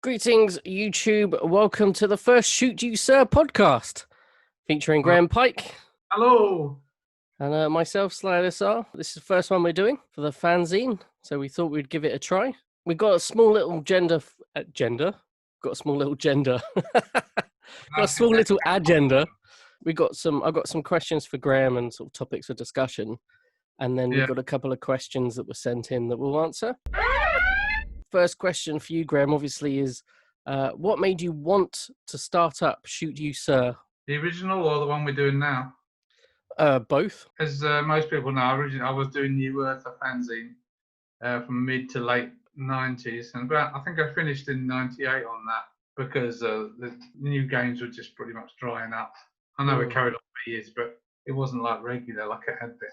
Greetings, YouTube. Welcome to the first Shoot You Sir podcast, featuring Graham Pike. Hello. And myself, Sly LSR. This is the first one we're doing for the fanzine, so we thought we'd give it a try. We've got a small little agenda. Got a small little agenda. Got a small little agenda. I've got some questions for Graham and sort of topics for discussion. And then we've got a couple of questions that were sent in that we'll answer. First question for you, Graham, obviously, is what made you want to start up Shoot You Sir? The original or the one we're doing now? Both. As most people know, originally I was doing You Sir fanzine from mid to late 90s. And I think I finished in 98 on that because the new games were just pretty much drying up. I know it carried on for years, but it wasn't like regular like it had been.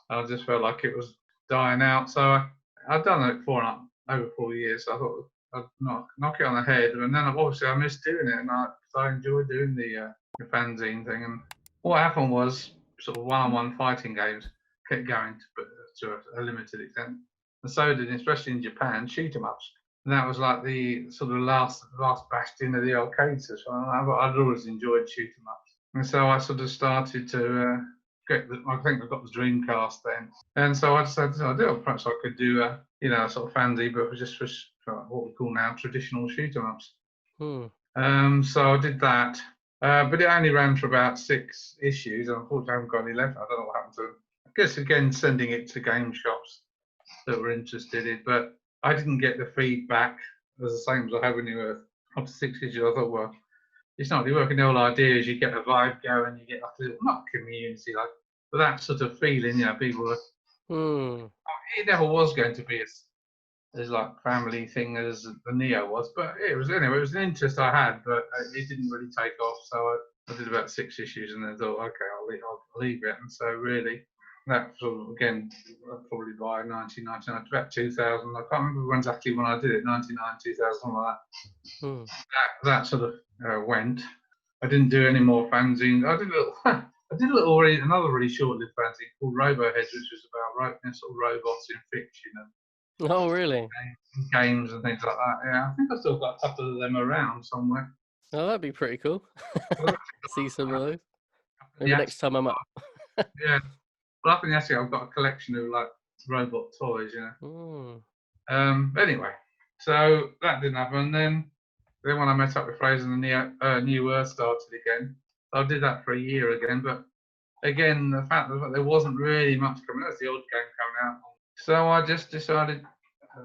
I just felt like it was dying out. So I'd done it for over 4 years. So I thought I'd knock it on the head. And then obviously I missed doing it, and I enjoyed doing the fanzine thing. And what happened was sort of one-on-one fighting games kept going to a limited extent. And so did, especially in Japan, shoot 'em ups. And that was like the sort of last bastion of the arcades. So I'd always enjoyed shoot 'em ups. And so I sort of started to I think I got the Dreamcast then. And so I decided perhaps I could do a sort of fanzine, but just for what we call now traditional shoot 'em ups. So I did that. But it only ran for about 6 issues. Unfortunately, I haven't got any left. I don't know what happened to them. I guess, again, sending it to game shops that were interested in. But I didn't get the feedback as the same as I had when you were up to 6 issues. I thought, well, it's not really working. The whole idea is you get a vibe going, you get like a little, not community, but that sort of feeling, people are... It never was going to be as like family thing as the Neo was, but it was an interest I had, but it didn't really take off. So I did about 6 issues and then thought, okay, I'll leave it. And so really, that sort of, again, probably by 1999, about 2000. I can't remember exactly when I did it, 99, 2000, something like that. That sort of went. I didn't do any more fanzines. I did another really short-lived fanzine called Roboheads, which was about sort of robots in fiction and oh, really? Games and things like that. Yeah, I think I still got a couple of them around somewhere. Oh, that'd be pretty cool. See some of those. Maybe next time I'm up. Yeah, but up in the attic, I've got a collection of like robot toys. Anyway, so that didn't happen. Then when I met up with Fraser and the New Earth started again. I did that for a year again, but again, the fact that there wasn't really much coming out, the odd game coming out. So I just decided,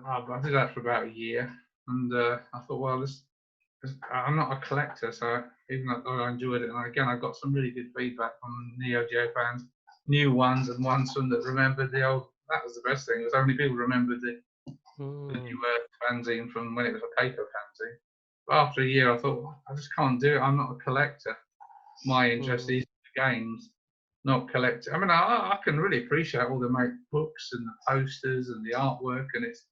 I did that for about a year, and I thought, well, I'm not a collector, so even though I enjoyed it, and again, I got some really good feedback from Neo Geo fans, new ones, and ones from that remembered the old. That was the best thing. So many people remembered the New Earth fanzine from when it was a paper fanzine. But after a year, I thought, well, I just can't do it. I'm not a collector. My interest is games, not collecting. I mean, I can really appreciate all the books and the posters and the artwork, and it's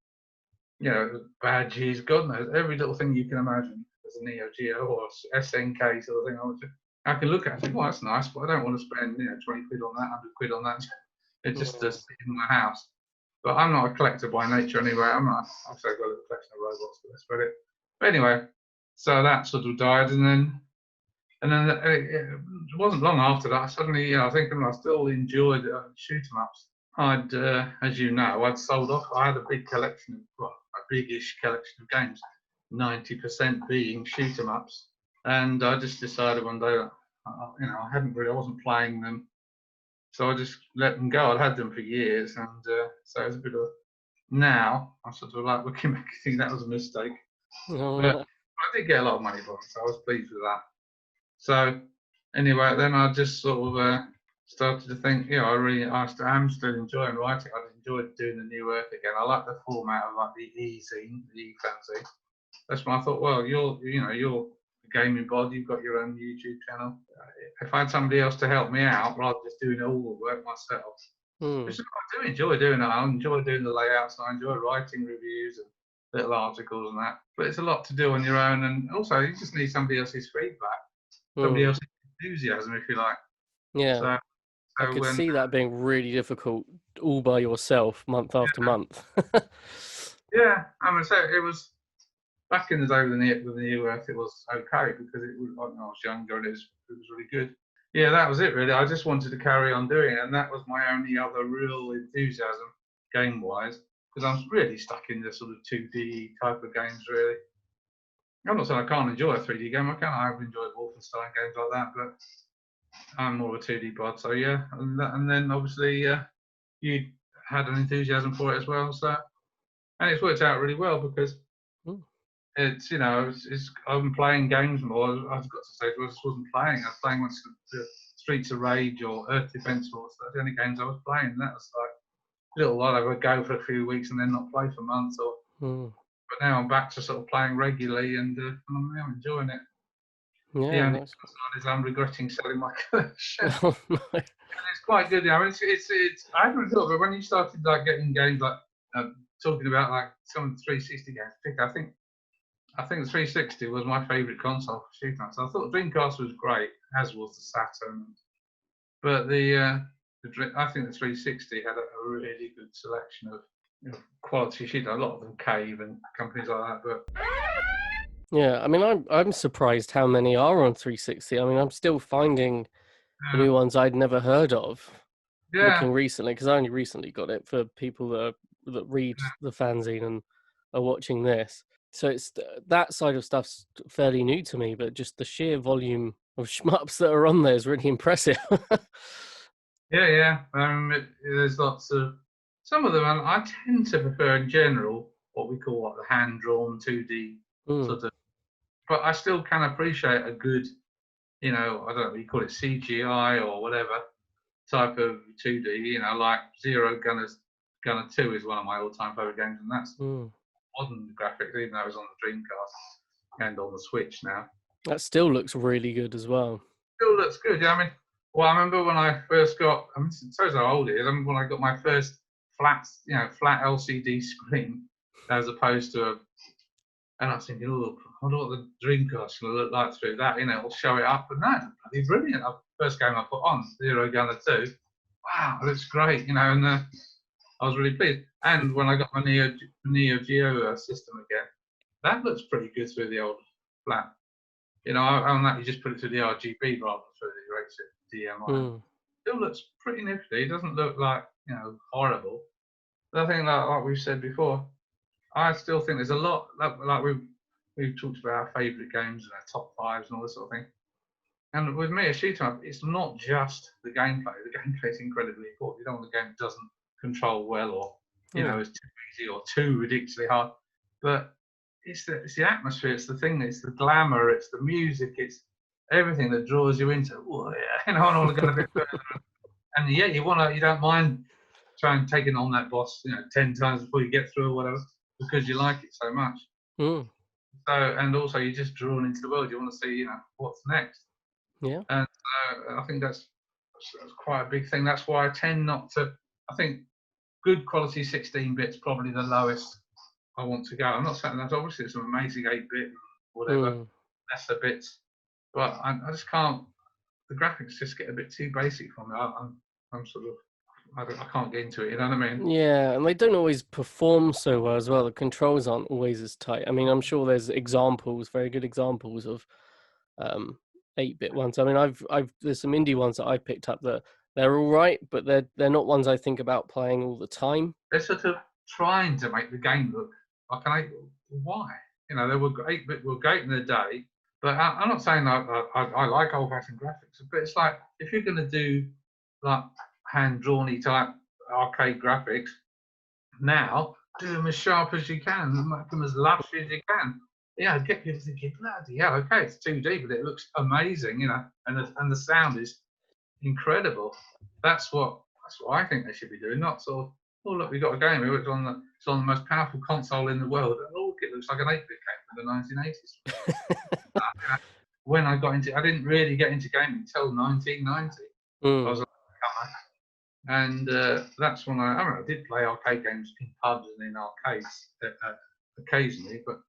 badges, God knows, every little thing you can imagine as a Neo Geo or SNK sort of thing. I can look at it and think, well, that's nice, but I don't want to spend 20 quid on that, 100 quid on that. It just does sit in my house. But I'm not a collector by nature anyway. I've got a little collection of robots, but that's about it. But anyway, so that sort of died, and then it wasn't long after that. Suddenly, I think I still enjoyed shoot 'em ups. I'd, as you know, I'd sold off. I had a big collection a big-ish collection of games, 90% being shoot 'em ups. And I just decided one day, I wasn't playing them, so I just let them go. I'd had them for years, and so it was a bit of. Now I'm sort of like looking back, I think that was a mistake. But I did get a lot of money for them, so I was pleased with that. So anyway, then I just sort of started to think, I'm still enjoying writing. I enjoyed doing the New Earth again. I like the format of like the e-zine, the e-fanzine. That's when I thought, well, you're a gaming bod, you've got your own YouTube channel. If I had somebody else to help me out, rather than just doing all the work myself, which I do enjoy doing it. I enjoy doing the layouts, and I enjoy writing reviews and little articles and that. But it's a lot to do on your own, and also you just need somebody else's feedback. Somebody else's enthusiasm, if you like. Yeah. So I could see that being really difficult all by yourself, month after month. Yeah, I mean, so it was. back in the day with the New Earth, it was okay because it was, I was younger and it was really good. Yeah, that was it really. I just wanted to carry on doing it, and that was my only other real enthusiasm game-wise, because I was really stuck in the sort of 2D type of games really. I'm not saying I can't enjoy a 3D game. I've enjoyed Wolfenstein games like that, but I'm more of a 2D bod. So yeah, and then obviously you had an enthusiasm for it as well. So and it's worked out really well because it's I'm playing games more. I've got to say, I just wasn't playing. I was playing Streets of Rage or Earth Defense Force. That's the only games I was playing. That was like a little while I would go for a few weeks and then not play for months. But now I'm back to sort of playing regularly, and I'm enjoying it. Yeah, The only nice. downside is I'm regretting selling my collection. Oh, no. It's quite good. I mean, it's I haven't thought, but when you started like getting games like talking about like some of the 360 games, I think the 360 was my favourite console for shooting. So I thought Dreamcast was great, as was the Saturn. But I think the 360 had a really good selection of quality shooting. A lot of them Cave and companies like that. But Yeah, I mean, I'm surprised how many are on 360. I mean, I'm still finding the new ones I'd never heard of. Looking recently, because I only recently got it for people that read the fanzine and are watching this. So it's that side of stuff's fairly new to me, but just the sheer volume of shmups that are on there is really impressive. yeah. There's lots of some of them. I tend to prefer in general what we call like the hand-drawn 2D sort of. But I still can appreciate a good, I don't know, you call it CGI or whatever type of 2D. Like Zero Gunner 2 is one of my all-time favorite games, and that's modern graphics, even though it's on the Dreamcast and on the Switch now. That still looks really good as well. Still looks good. Yeah, I mean, I remember when I first got. I mean, it shows how old it is. I remember when I got my first flat LCD screen, as opposed to and I was thinking, oh, I wonder what the Dreamcast will look like through that. It'll show it up. And that's bloody brilliant. First game I put on, Zero Gunner 2. Wow, it looks great. And I was really pleased. And when I got my Neo Geo system again, that looks pretty good through the old flat. On that you just put it through the RGB rather than through the DMI. Still looks pretty nifty. It doesn't look like horrible. But I think like we've said before, I still think there's a lot like we've talked about our favourite games and our top fives and all this sort of thing. And with me, a shoot 'em up, it's not just the gameplay. The gameplay is incredibly important. You don't want a game that doesn't control well or is too easy or too ridiculously hard. But it's the atmosphere, it's the thing, it's the glamour, it's the music, it's everything that draws you into. Oh, yeah, I want to go a bit further. And yeah, you don't mind trying taking on that boss, 10 times before you get through or whatever, because you like it so much. So, and also you're just drawn into the world. You want to see, what's next. Yeah. And I think that's quite a big thing. That's why I tend not to. I think good quality 16-bit's probably the lowest I want to go. I'm not saying that obviously it's some amazing 8-bit, whatever, lesser bits, but I just can't. The graphics just get a bit too basic for me. I'm sort of. I can't get into it, you know what I mean? Yeah, and they don't always perform so well as well. The controls aren't always as tight. I mean, I'm sure there's examples, very good examples of 8-bit ones. I mean, there's some indie ones that I picked up that they're all right, but they're not ones I think about playing all the time. They're sort of trying to make the game look like an 8-bit. Why? They were 8-bit were great in their day, but I'm not saying I like old-fashioned graphics, but it's like if you're going to do like hand-drawn-y type arcade graphics, now do them as sharp as you can, make them as lush as you can. Yeah, get people thinking, bloody hell, okay, it's 2D, but it looks amazing, and the sound is incredible. That's what I think they should be doing, not sort of, oh look, we got a game here, it's on the most powerful console in the world. Oh, look, it looks like an 8-bit game from the 1980s. When I didn't really get into gaming until 1990. I was a newcomer. And that's when I did play arcade games in pubs and in arcades occasionally, but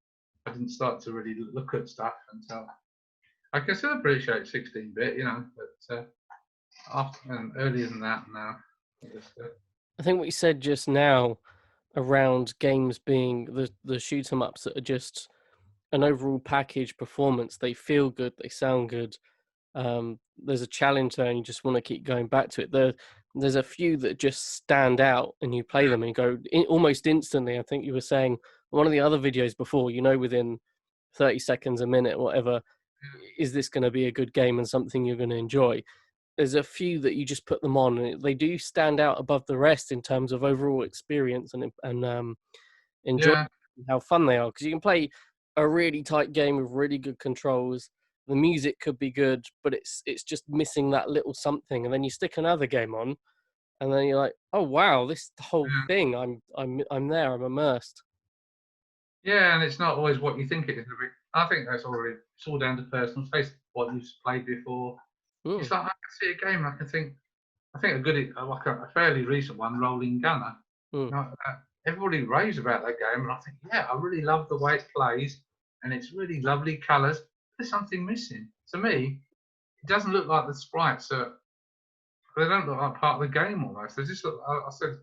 I didn't start to really look at stuff until I can still appreciate 16-bit, but and earlier than that now. I think what you said just now around games being the shoot 'em ups that are just an overall package performance. They feel good, they sound good. There's a challenge there, and you just want to keep going back to it. There's a few that just stand out, and you play them and you go almost instantly. I think you were saying one of the other videos before, within 30 seconds, a minute, whatever, is this going to be a good game and something you're going to enjoy? There's a few that you just put them on, and they do stand out above the rest in terms of overall experience and enjoy Yeah, how fun they are. Because you can play a really tight game with really good controls. The music could be good, but it's just missing that little something. And then you stick another game on, and then you're like, oh wow, this the whole yeah, thing. I'm there. I'm immersed. yeah, and it's not always what you think it is. I think that's already it's all down to personal taste. What you've played before. It's Mm, like I can see a game. I think a good, like a fairly recent one, Rolling Gunner. mm. You know, everybody raves about that game, and I think, yeah, I really love the way it plays, and it's really lovely colours. There's something missing. To me, it doesn't look like the sprites are. They don't look like part of the game almost. They just look. I said,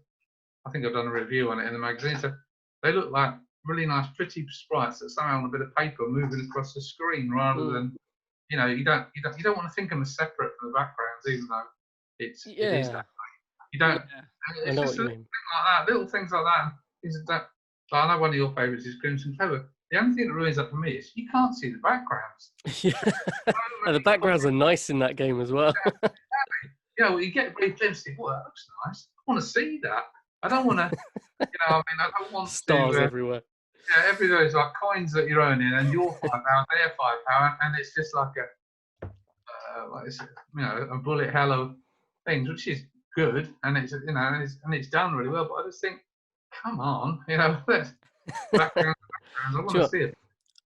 I think I've done a review on it in the magazine. So they look like really nice, pretty sprites that somehow on a bit of paper moving across the screen, rather Mm. than you don't want to think of them as separate from the backgrounds, even though it is Yeah, that. You don't. yeah. I It's know just what a you little mean. thing like that. Little things like that. Is that? I know one of your favourites is Crimson Clover. The only thing that ruins that for me is you can't see the backgrounds. Yeah, So and the many backgrounds are nice in that game as well. well, you get a brief glimpse. Think, well, that looks nice. I want to see that. I don't want to. I mean, I don't want to. Stars everywhere. Yeah, every day is like coins that you're earning, and you're £5, they're £5, and it's just like like it's, a bullet hell of things, which is good, and it's done really well. But I just think, come on, let's backgrounds. I want to Sure. see it.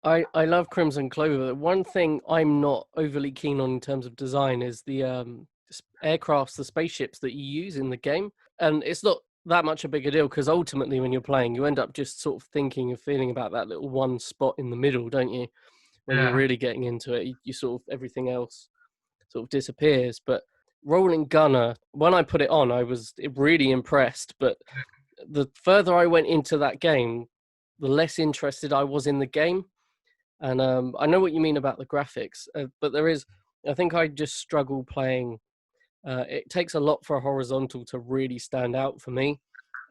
I love Crimson Clover. One thing I'm not overly keen on in terms of design is the aircrafts, the spaceships that you use in the game. And it's not that much a bigger deal because ultimately when you're playing, you end up just sort of thinking and feeling about that little one spot in the middle, don't you? When you're Yeah, really getting into it, you sort of everything else sort of disappears. But Rolling Gunner, when I put it on, I was really impressed. But the further I went into that game, the less interested I was in the game. And I know what you mean about the graphics, but I think I just struggle playing. It takes a lot for a horizontal to really stand out for me.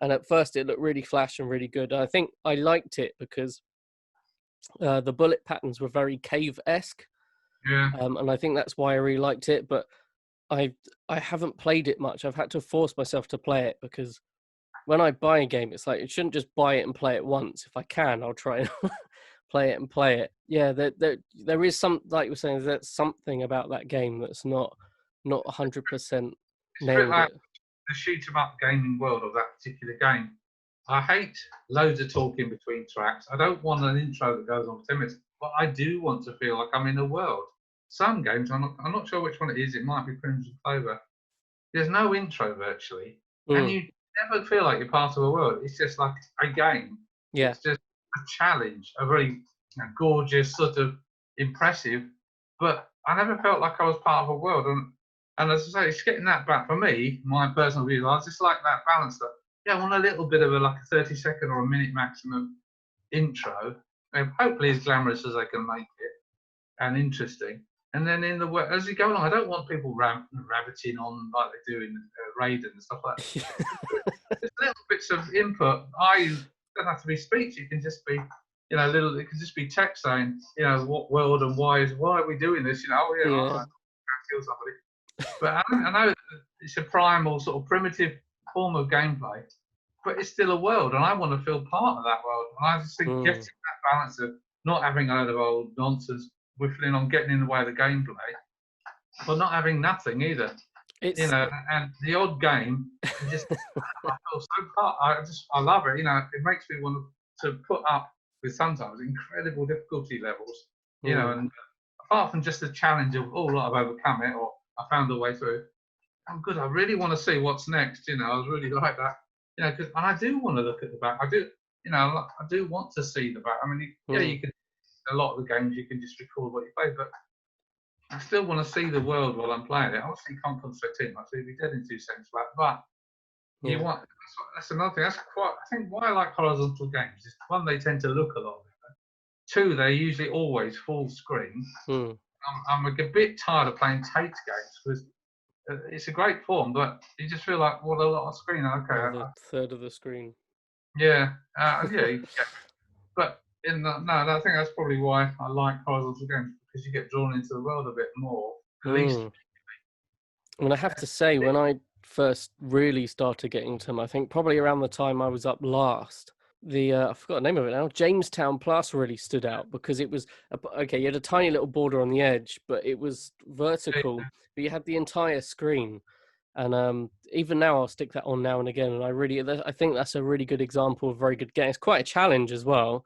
And at first, it looked really flash and really good. I think I liked it because the bullet patterns were very cave-esque, yeah, and I think that's why I really liked it. But I I haven't played it much. I've had to force myself to play it because when I buy a game, it's like I shouldn't just buy it and play it once. If I can, I'll try and play it and play it. Yeah, there is some, like you were saying, there's something about that game that's not 100% it's a bit nailed like it. the shoot 'em up gaming world of that particular game. I hate loads of talking between tracks. I don't want an intro that goes on for 10 minutes, but I do want to feel like I'm in a world. Some games, I'm not sure which one it is. It might be Crimson Clover. There's no intro virtually, and Mm, you never feel like you're part of a world. It's just like a game. yeah, It's just a challenge, a very gorgeous, sort of impressive. But I never felt like I was part of a world. And as I say, it's getting that back for me. My personal view, I just like that balance. That yeah, I want a little bit of like a 30-second or a minute maximum intro, and hopefully as glamorous as they can make it and interesting. And then as you go along, I don't want people rabbiting on like they do in Raiden and stuff like that. Just little bits of input. I don't have to be speech. It can just be, little. It can just be text saying, what world and why are we doing this? Oh yeah, yeah, I kill somebody. But I know it's a primal sort of primitive form of gameplay, but it's still a world, and I want to feel part of that world. And I just think getting mm. that balance of not having a load of old nonsense whiffling on getting in the way of the gameplay, but not having nothing either. It's And the odd game, you just I feel so part. I love it. It makes me want to put up with sometimes incredible difficulty levels. mm, And apart from just the challenge of look, I've overcome it or I found a way through. I'm good. I really want to see what's next. I was really like that. Because I do want to look at the back. I do. I do want to see the back. I mean, yeah, mm, you can. A lot of the games you can just record what you play, but I still want to see the world while I'm playing it. Obviously, you can't concentrate too much. You'll be dead in 2 seconds flat. But you yeah, want. That's another thing. That's quite. I think why I like horizontal games is one, they tend to look a lot better, 2, they're usually always full screen. I'm a bit tired of playing Tate games because it's a great form, but you just feel like, what a lot of screen. Okay. The third of the screen. Yeah. Yeah. But I think that's probably why I like horizontal games, because you get drawn into the world a bit more. At least. I mean, I have to say, when I first really started getting into them, I think probably around the time I was up last, I forgot the name of it now, Jamestown Plus really stood out because it was, okay, you had a tiny little border on the edge, but it was vertical, but you had the entire screen. And even now, I'll stick that on now and again. And I think that's a really good example of a very good game. It's quite a challenge as well,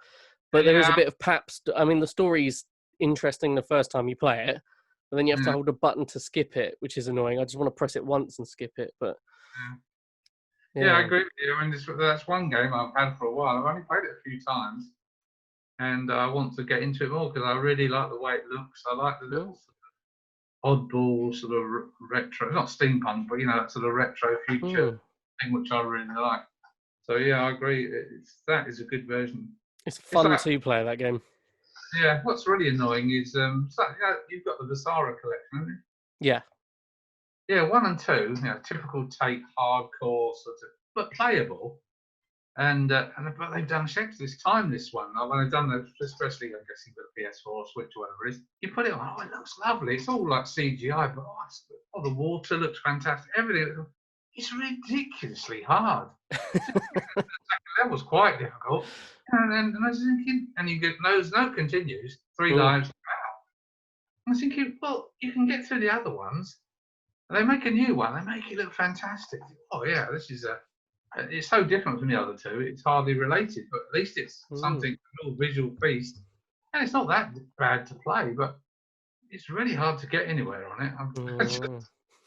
but there is a bit of paps. I mean, the story's interesting the first time you play it, but then you have to hold a button to skip it, which is annoying. I just want to press it once and skip it. But yeah, I agree with you. I mean, that's one game I've had for a while. I've only played it a few times, and I want to get into it more because I really like the way it looks. I like the little oddball sort of retro, not steampunk, but that sort of retro future thing, which I really like. So yeah, I agree. That is a good version. It's fun to play that game. Yeah, what's really annoying is you've got the Visara collection, haven't you? Yeah. Yeah, 1 and 2, typical Tate hardcore sort of, but playable. But they've done checks this time. This one, when they've done those, especially I guess you've got a PS4 or Switch or whatever it is, you put it on. Oh, it looks lovely. It's all like CGI, but the water looks fantastic. Everything. It's ridiculously hard. That was quite difficult. And I was thinking, and you get no continues, 3 lives. Wow. I was thinking, well, you can get through the other ones. They make a new one. They make it look fantastic. Oh yeah, this is it's so different from the other 2. It's hardly related, but at least it's something, a little visual feast. And it's not that bad to play, but it's really hard to get anywhere on it.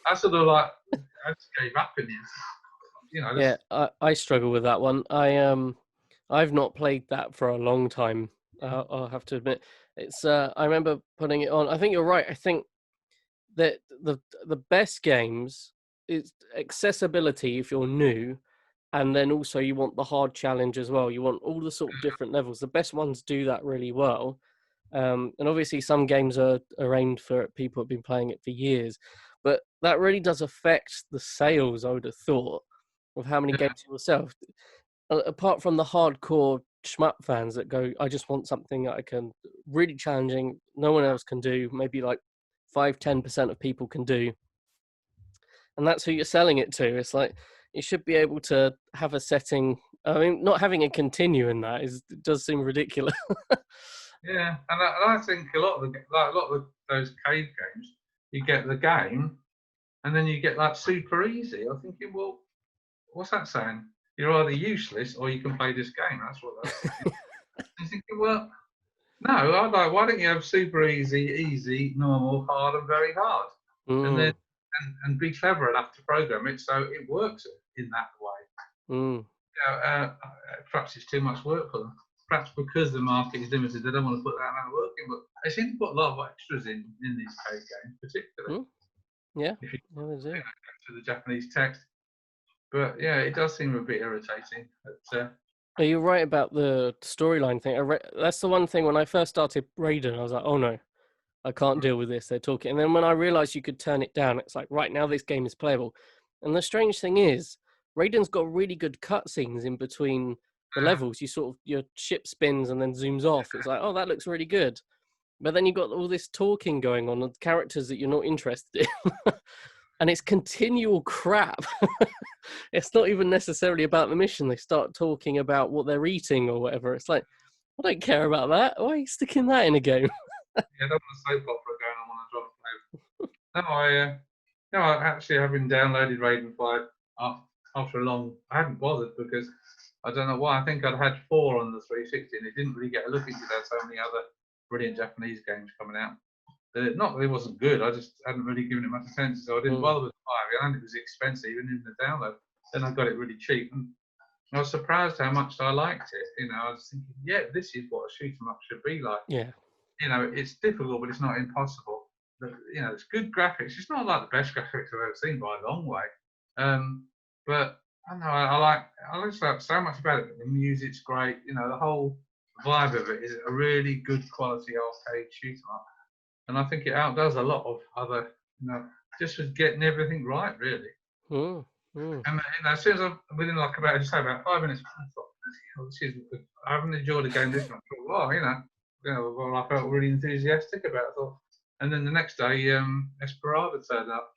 I sort of like, I just gave up in the end. Yeah, I struggle with that one. I've not played that for a long time. I'll have to admit. It's I remember putting it on. I think you're right. I think that the best games is accessibility if you're new, and then also you want the hard challenge as well. You want all the sort of different levels. The best ones do that really well. And obviously some games are aimed for people who've been playing it for years, but that really does affect the sales, I would have thought, of how many games you will sell. Apart from the hardcore shmup fans that go, I just want something that I can really challenging, no one else can do, maybe like 5-10% of people can do, and that's who you're selling it to. It's like you should be able to have a setting. I mean, not having a continue in that does seem ridiculous. Yeah, and I think a lot of those cave games, you get the game, and then you get like super easy. I'm thinking, well, what's that saying? You're either useless or you can play this game. That's what that's saying. I'm thinking, well, no, why don't you have super easy, normal, hard, and very hard, and then and be clever enough to program it so it works in that way. Perhaps it's too much work for them. Perhaps because the market is limited, they don't want to put that amount of work in. But they seem to put a lot of extras in these cave games, particularly. Yeah, if you go to the Japanese text. But yeah, it does seem a bit irritating. But, are you right about the storyline thing? That's the one thing when I first started Raiden, I was like, oh no, I can't deal with this. They're talking. And then when I realized you could turn it down, it's like, right now this game is playable. And the strange thing is, Raiden's got really good cutscenes in between the levels. Your ship spins and then zooms off. It's like, oh, that looks really good. But then you've got all this talking going on with characters that you're not interested in. And it's continual crap. It's not even necessarily about the mission. They start talking about what they're eating or whatever. It's like, I don't care about that. Why are you sticking that in a game? Yeah, I don't want a soap opera going on when I drop play. No, I actually having downloaded Raiden 5 after a long. I hadn't bothered because I don't know why. I think I'd had 4 on the 360, and it didn't really get a look into that. So many other brilliant Japanese games coming out. Not that it wasn't good. I just hadn't really given it much attention, so I didn't bother with 5. And it was expensive, even in the download. Then I got it really cheap, and I was surprised how much I liked it. I was thinking, yeah, this is what a shoot 'em up should be like. Yeah. It's difficult, but it's not impossible. It's good graphics. It's not like the best graphics I've ever seen by a long way. But I don't know, I like so much about it. The music's great. The whole vibe of it is a really good quality arcade shoot 'em up, and I think it outdoes a lot of other, just with getting everything right, really. Mm, mm. And as soon as within like about 5 minutes, I thought, oh, I haven't enjoyed the game this much for a while, well, I felt really enthusiastic about it. And then the next day, Esperado turned up,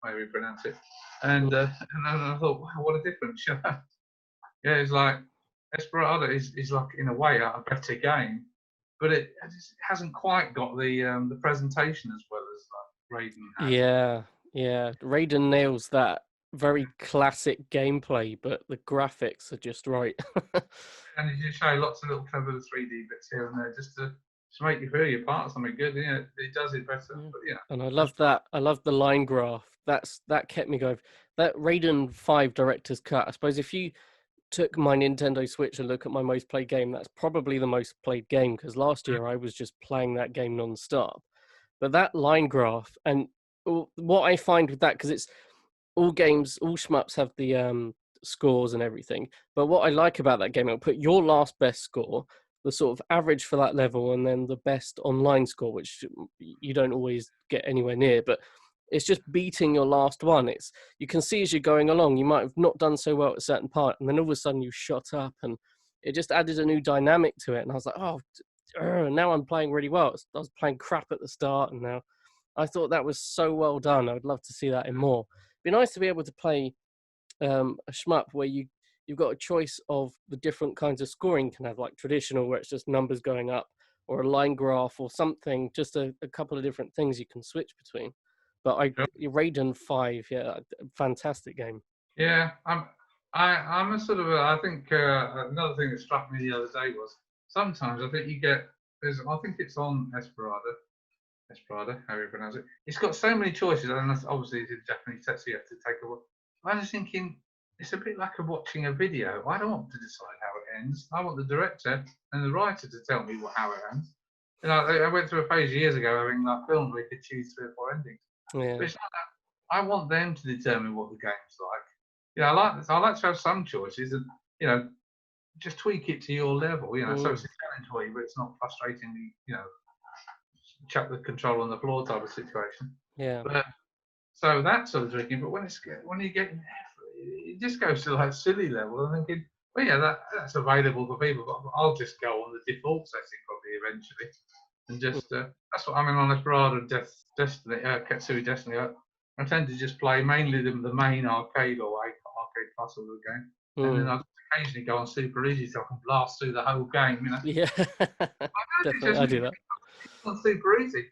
maybe pronounce it, and then I thought, wow, what a difference! Yeah, it's like Esperado is like in a way a better game, but it hasn't quite got the presentation as well as Raiden has. Yeah. Raiden nails that very classic gameplay, but the graphics are just right. And you show lots of little clever 3D bits here and there just to make you feel you're part of something good. It does it better. But And I love that. I love the line graph. That kept me going. That Raiden 5 director's cut. I suppose if you took my Nintendo Switch and look at my most played game, that's probably the most played game, because last year I was just playing that game non-stop. But that line graph, and what I find with that, because it's all games, all shmups have the scores and everything. But what I like about that game, it'll put your last best score, the sort of average for that level, and then the best online score, which you don't always get anywhere near. But it's just beating your last one. You can see as you're going along, you might have not done so well at a certain part, and then all of a sudden you shot up, and it just added a new dynamic to it. And I was like, oh, now I'm playing really well. I was playing crap at the start, and now I thought that was so well done. I would love to see that in more. It'd be nice to be able to play a shmup where you've got a choice of the different kinds of scoring you can have, like traditional, where it's just numbers going up, or a line graph or something, just a couple of different things you can switch between. But Raiden 5, yeah, fantastic game. Yeah, I'm a sort of I think another thing that struck me the other day was sometimes I think I think it's on Esperado, how you pronounce it. It's got so many choices, and that's obviously the Japanese text, so you have to take a look. I was thinking it's a bit like watching a video. I don't want to decide how it ends. I want the director and the writer to tell me how it ends. I went through a phase years ago having like films where you could choose 3 or 4 endings. Yeah. But it's not that. I want them to determine what the game's like. I like to have some choices and just tweak it to your level. So it's a challenge for you, but it's not frustratingly chuck the control on the floor type of situation. Yeah. But so that's sort of tricky. But when you get it just goes to like silly level. I'm thinking, well, yeah, that's available for people, but I'll just go on the default setting probably eventually, and just that's what I mean on Esperado Destiny, Katsui Destiny. I tend to just play mainly the main arcade or arcade plus of the game, and then I occasionally go on super easy so I can blast through the whole game. Yeah, definitely, I do that. On super easy,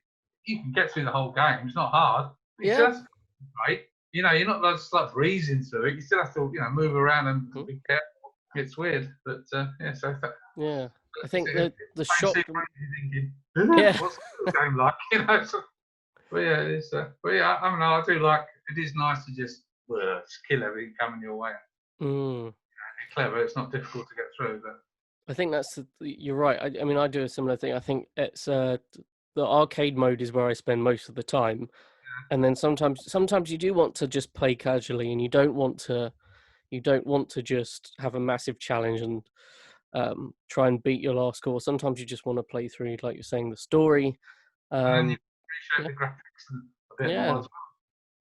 you can get through the whole game. It's not hard. It's just right. You're not just like breezing through it. You still have to, move around and be careful. It's weird, but yeah. So I think the shop. Yeah. What's the game like? But yeah, it's. But yeah, I don't know. I do like. It is nice to just kill everything coming your way. It's clever. It's not difficult to get through, but. I think you're right. I mean, I do a similar thing. I think it's the arcade mode is where I spend most of the time, and then sometimes you do want to just play casually, and you don't want to just have a massive challenge and try and beat your last score. Sometimes you just want to play through, like you're saying, the story. And you appreciate the graphics a bit more as well.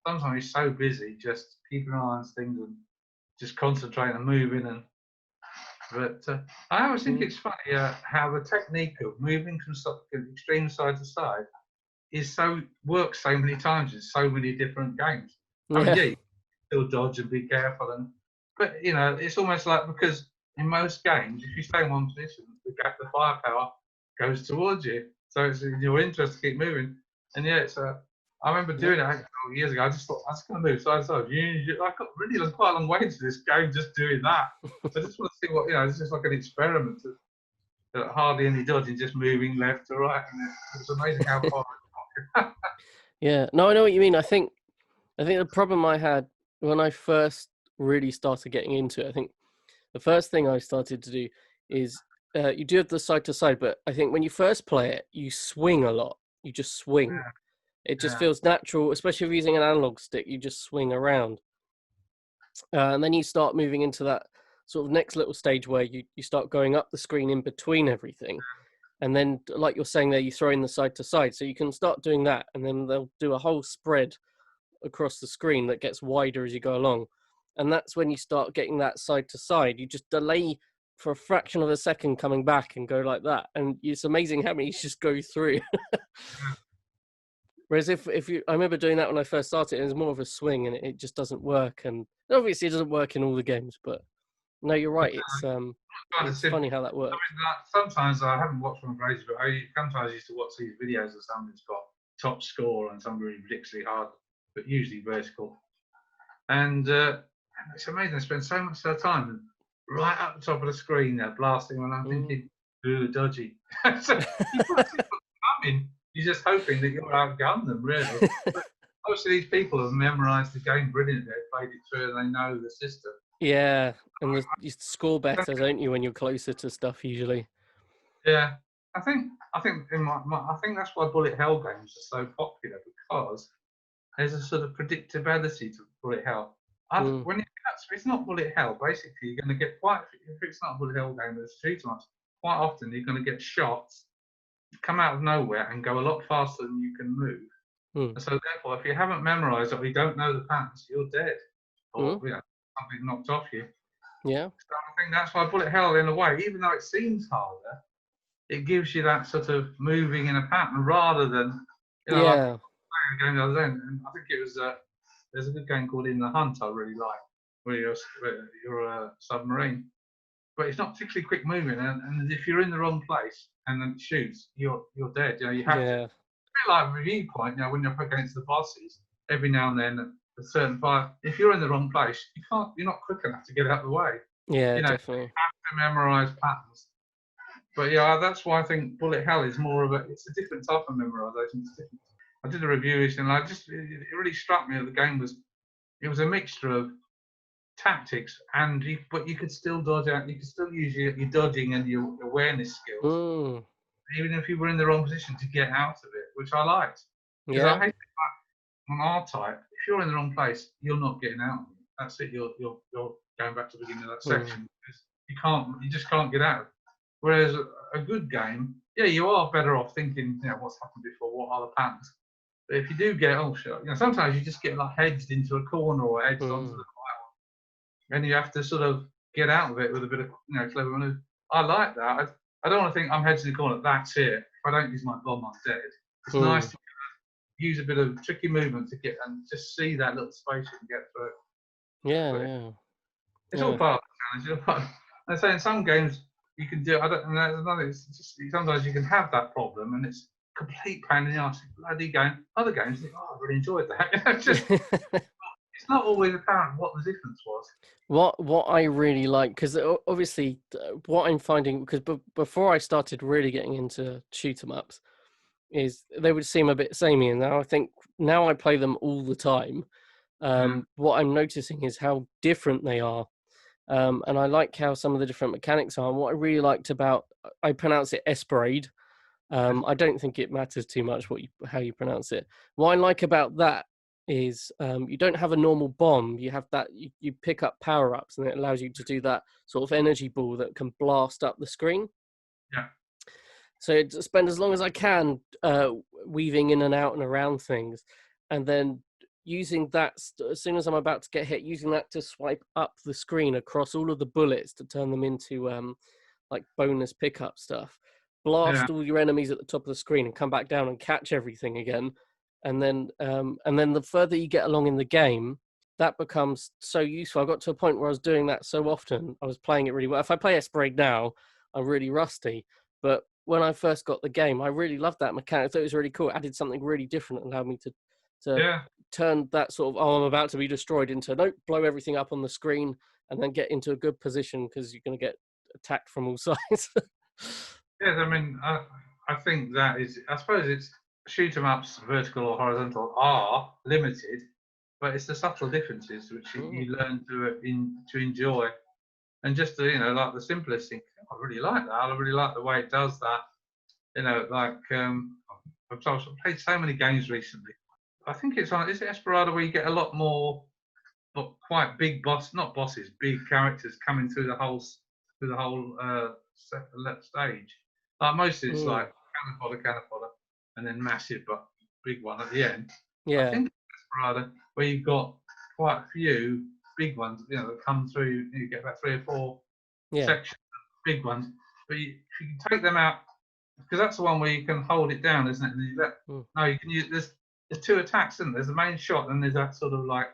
Sometimes you're so busy just keeping an eye on things and just concentrating and moving But I always think it's funny how the technique of moving from extreme side to side works so many times in so many different games. I mean, you still dodge and be careful, but it's almost like, because in most games, if you stay in one position, the firepower goes towards you, so it's in your interest to keep moving. And I remember doing it years ago. I just thought I was going to move side to side. I got really quite a long way into this game just doing that. So I just want to see what it's just like an experiment. Hardly any dodging, just moving left to right, and it's amazing how far. Yeah, no, I know what you mean. I think the problem I had when I first really started getting into it, I think the first thing I started to do is you do have the side to side, but I think when you first play it, you swing a lot. You just swing. Yeah. It just feels natural, especially if you're using an analog stick. You just swing around, and then you start moving into that sort of next little stage where you start going up the screen in between everything. And then, like you're saying there, you throw in the side to side. So you can start doing that, and then they'll do a whole spread across the screen that gets wider as you go along. And that's when you start getting that side to side. You just delay for a fraction of a second coming back and go like that. And it's amazing how many you just go through. Whereas if you, I remember doing that when I first started, it was more of a swing and it just doesn't work. And obviously it doesn't work in all the games, but no, you're right. It's funny how that works. I mean, sometimes I haven't watched one for ages, but sometimes I used to watch these videos of somebody's got top score on something ridiculously hard, but usually vertical. And it's amazing. They spend so much of their time right up the top of the screen there, blasting, and I'm thinking, ooh, dodgy. So you're just hoping that you'll outgun them, really. But obviously, these people have memorised the game brilliantly. They've played it through and they know the system. Yeah, and you score better, don't you, when you're closer to stuff usually? Yeah, I think I think that's why bullet hell games are so popular, because there's a sort of predictability to bullet hell. When it's not bullet hell, basically you're going to get if it's not a bullet hell game, there's shoot 'em ups. Quite often you're going to get shots come out of nowhere and go a lot faster than you can move. And so therefore, if you haven't memorised or you don't know the patterns, you're dead, or something knocked off you. Yeah. So I think that's why bullet hell, in a way, even though it seems harder, it gives you that sort of moving in a pattern rather than like playing a game the other end. And I think it was there's a good game called In the Hunt I really like, where you're a submarine, but it's not particularly quick moving, and if you're in the wrong place and then it shoots, you're dead. You have to. It's a bit like Review Point. When you're up against the bosses, every now and then a certain fire, if you're in the wrong place, you're not quick enough to get out of the way. Yeah, definitely. You have to memorise patterns. But yeah, that's why I think bullet hell is more of it's a different type of memorisation. I did a review and it really struck me that the game was a mixture of tactics but you could still dodge out. You could still use your dodging and your awareness skills, even if you were in the wrong position, to get out of it, which I liked. Because I hate on R-Type, if you're in the wrong place, you're not getting out. That's it. You're going back to the beginning of that section. You just can't get out. Whereas a good game, you are better off thinking, what's happened before, what are the patterns. But if you do get sometimes you just get like hedged into a corner or edged onto the file, and you have to sort of get out of it with a bit of clever maneuver. I like that. I don't want to think I'm hedged in the corner. That's it. If I don't use my bomb, I'm dead. It's nice to use a bit of tricky movement to get and just see that little space you can get through. Yeah. It's all part of the challenge. I say in some games you can do. It's just sometimes you can have that problem, and it's a complete pain in the arse. Bloody game. Other games, I really enjoyed that. It's not always apparent what the difference was. What I really like, because obviously what I'm finding, because before I started really getting into shoot 'em ups, is they would seem a bit samey, and now I think I play them all the time. What I'm noticing is how different they are. And I like how some of the different mechanics are. And what I really liked about, I pronounce it Esperade. I don't think it matters too much how you pronounce it. What I like about that is you don't have a normal bomb. You have that, you pick up power-ups, and it allows you to do that sort of energy ball that can blast up the screen. Yeah. So to spend as long as I can weaving in and out and around things, and then using that as soon as I'm about to get hit, using that to swipe up the screen across all of the bullets to turn them into like bonus pickup stuff. Blast all your enemies at the top of the screen and come back down and catch everything again. And then the further you get along in the game, that becomes so useful. I got to a point where I was doing that so often, I was playing it really well. If I play Esperade now, I'm really rusty. But when I first got the game, I really loved that mechanic. I thought it was really cool. It added something really different and allowed me to turn that sort of, I'm about to be destroyed, into, nope, blow everything up on the screen and then get into a good position, because you're going to get attacked from all sides. Yes, I mean, I think that is, I suppose it's shoot 'em ups, vertical or horizontal, are limited, but it's the subtle differences which you learn to enjoy. And just like the simplest thing, I really like that. I really like the way it does that. I've played so many games recently. I think it's on, is it Esperado, where you get a lot more but quite big not bosses, big characters coming through the whole stage. Like mostly it's like cannon fodder, and then massive but big one at the end. I Yeah. think it's Desperado where you've got quite a few big ones, you know, that come through. You get about 3 or 4 sections of big ones, but if you can take them out, because that's the one where you can hold it down, isn't it? And no, you can use there's 2 attacks, isn't there? There's the main shot, and there's that sort of like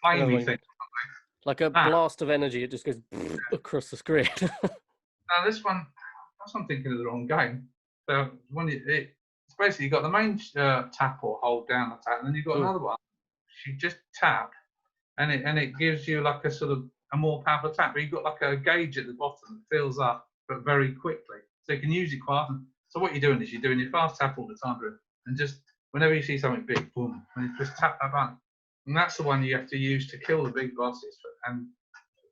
flamey thing. Like a blast of energy, it just goes across the screen. Now this one, I'm thinking of the wrong game. So when it's basically you've got the main tap or hold down attack, and then you've got another one. You just tap, and it gives you like a sort of a more powerful attack. But you've got like a gauge at the bottom that fills up, but very quickly, so you can use it quite often. So what you're doing is you're doing your fast tap all the time, and just whenever you see something big, boom, and you just tap that button. And that's the one you have to use to kill the big bosses, and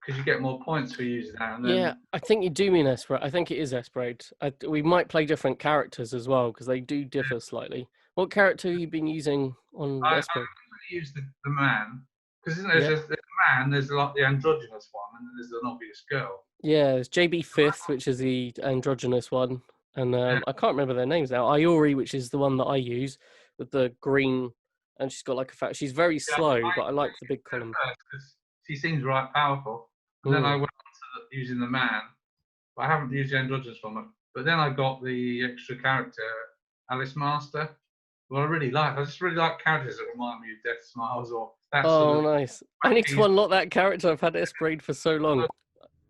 because you get more points for using that. And then, yeah, I think you do mean Esperate. I think it is Esperate. We might play different characters as well because they do differ slightly. What character have you been using on Esperate? I use the man, because there's a man, there's like the androgynous one, and then there's an obvious girl. Yeah, it's JB Fifth, which is the androgynous one, and I can't remember their names now. Iori, which is the one that I use with the green, and she's got like a she's very slow, but I like the big column. Because she seems right powerful. And then I went on to using the man, but I haven't used the androgynous one. But then I got the extra character, Alice Master. Well, I just really like characters that remind me of Death Smiles or that sort of. Nice. I need to unlock that character. I've had Esperate for so long.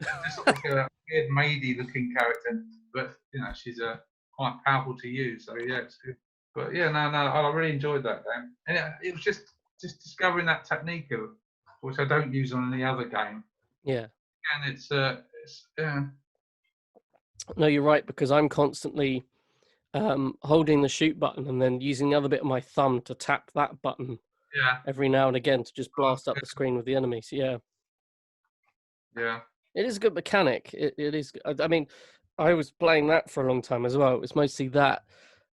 Just like a weird maidey looking character, but you know she's quite powerful to use. So yeah, it's good. But yeah, no, I really enjoyed that game, and it was just discovering that technique of which I don't use on any other game. Yeah. And it's yeah. No, you're right, because I'm constantly holding the shoot button and then using the other bit of my thumb to tap that button every now and again to just blast up the screen with the enemies. Yeah. It is a good mechanic. It is. I mean, I was playing that for a long time as well. It was mostly that,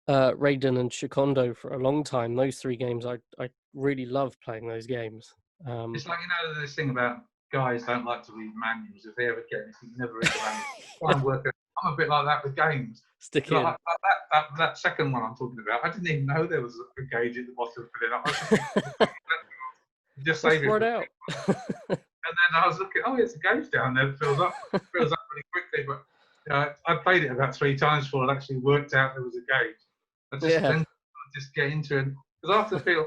Raiden and Shikondo for a long time. Those 3 games, I really love playing those games. It's like, you know, this thing about guys don't like to read manuals. If they ever get anything, never read the manual. Try and work it. I'm a bit like that with games. Stick in. Like that second one I'm talking about, I didn't even know there was a gauge at the bottom for it. Just save it out. And then I was looking, it's a gauge down there. It fills up really quickly. But I played it about 3 times before it actually worked out there was a gauge. I just get into it. Because I often feel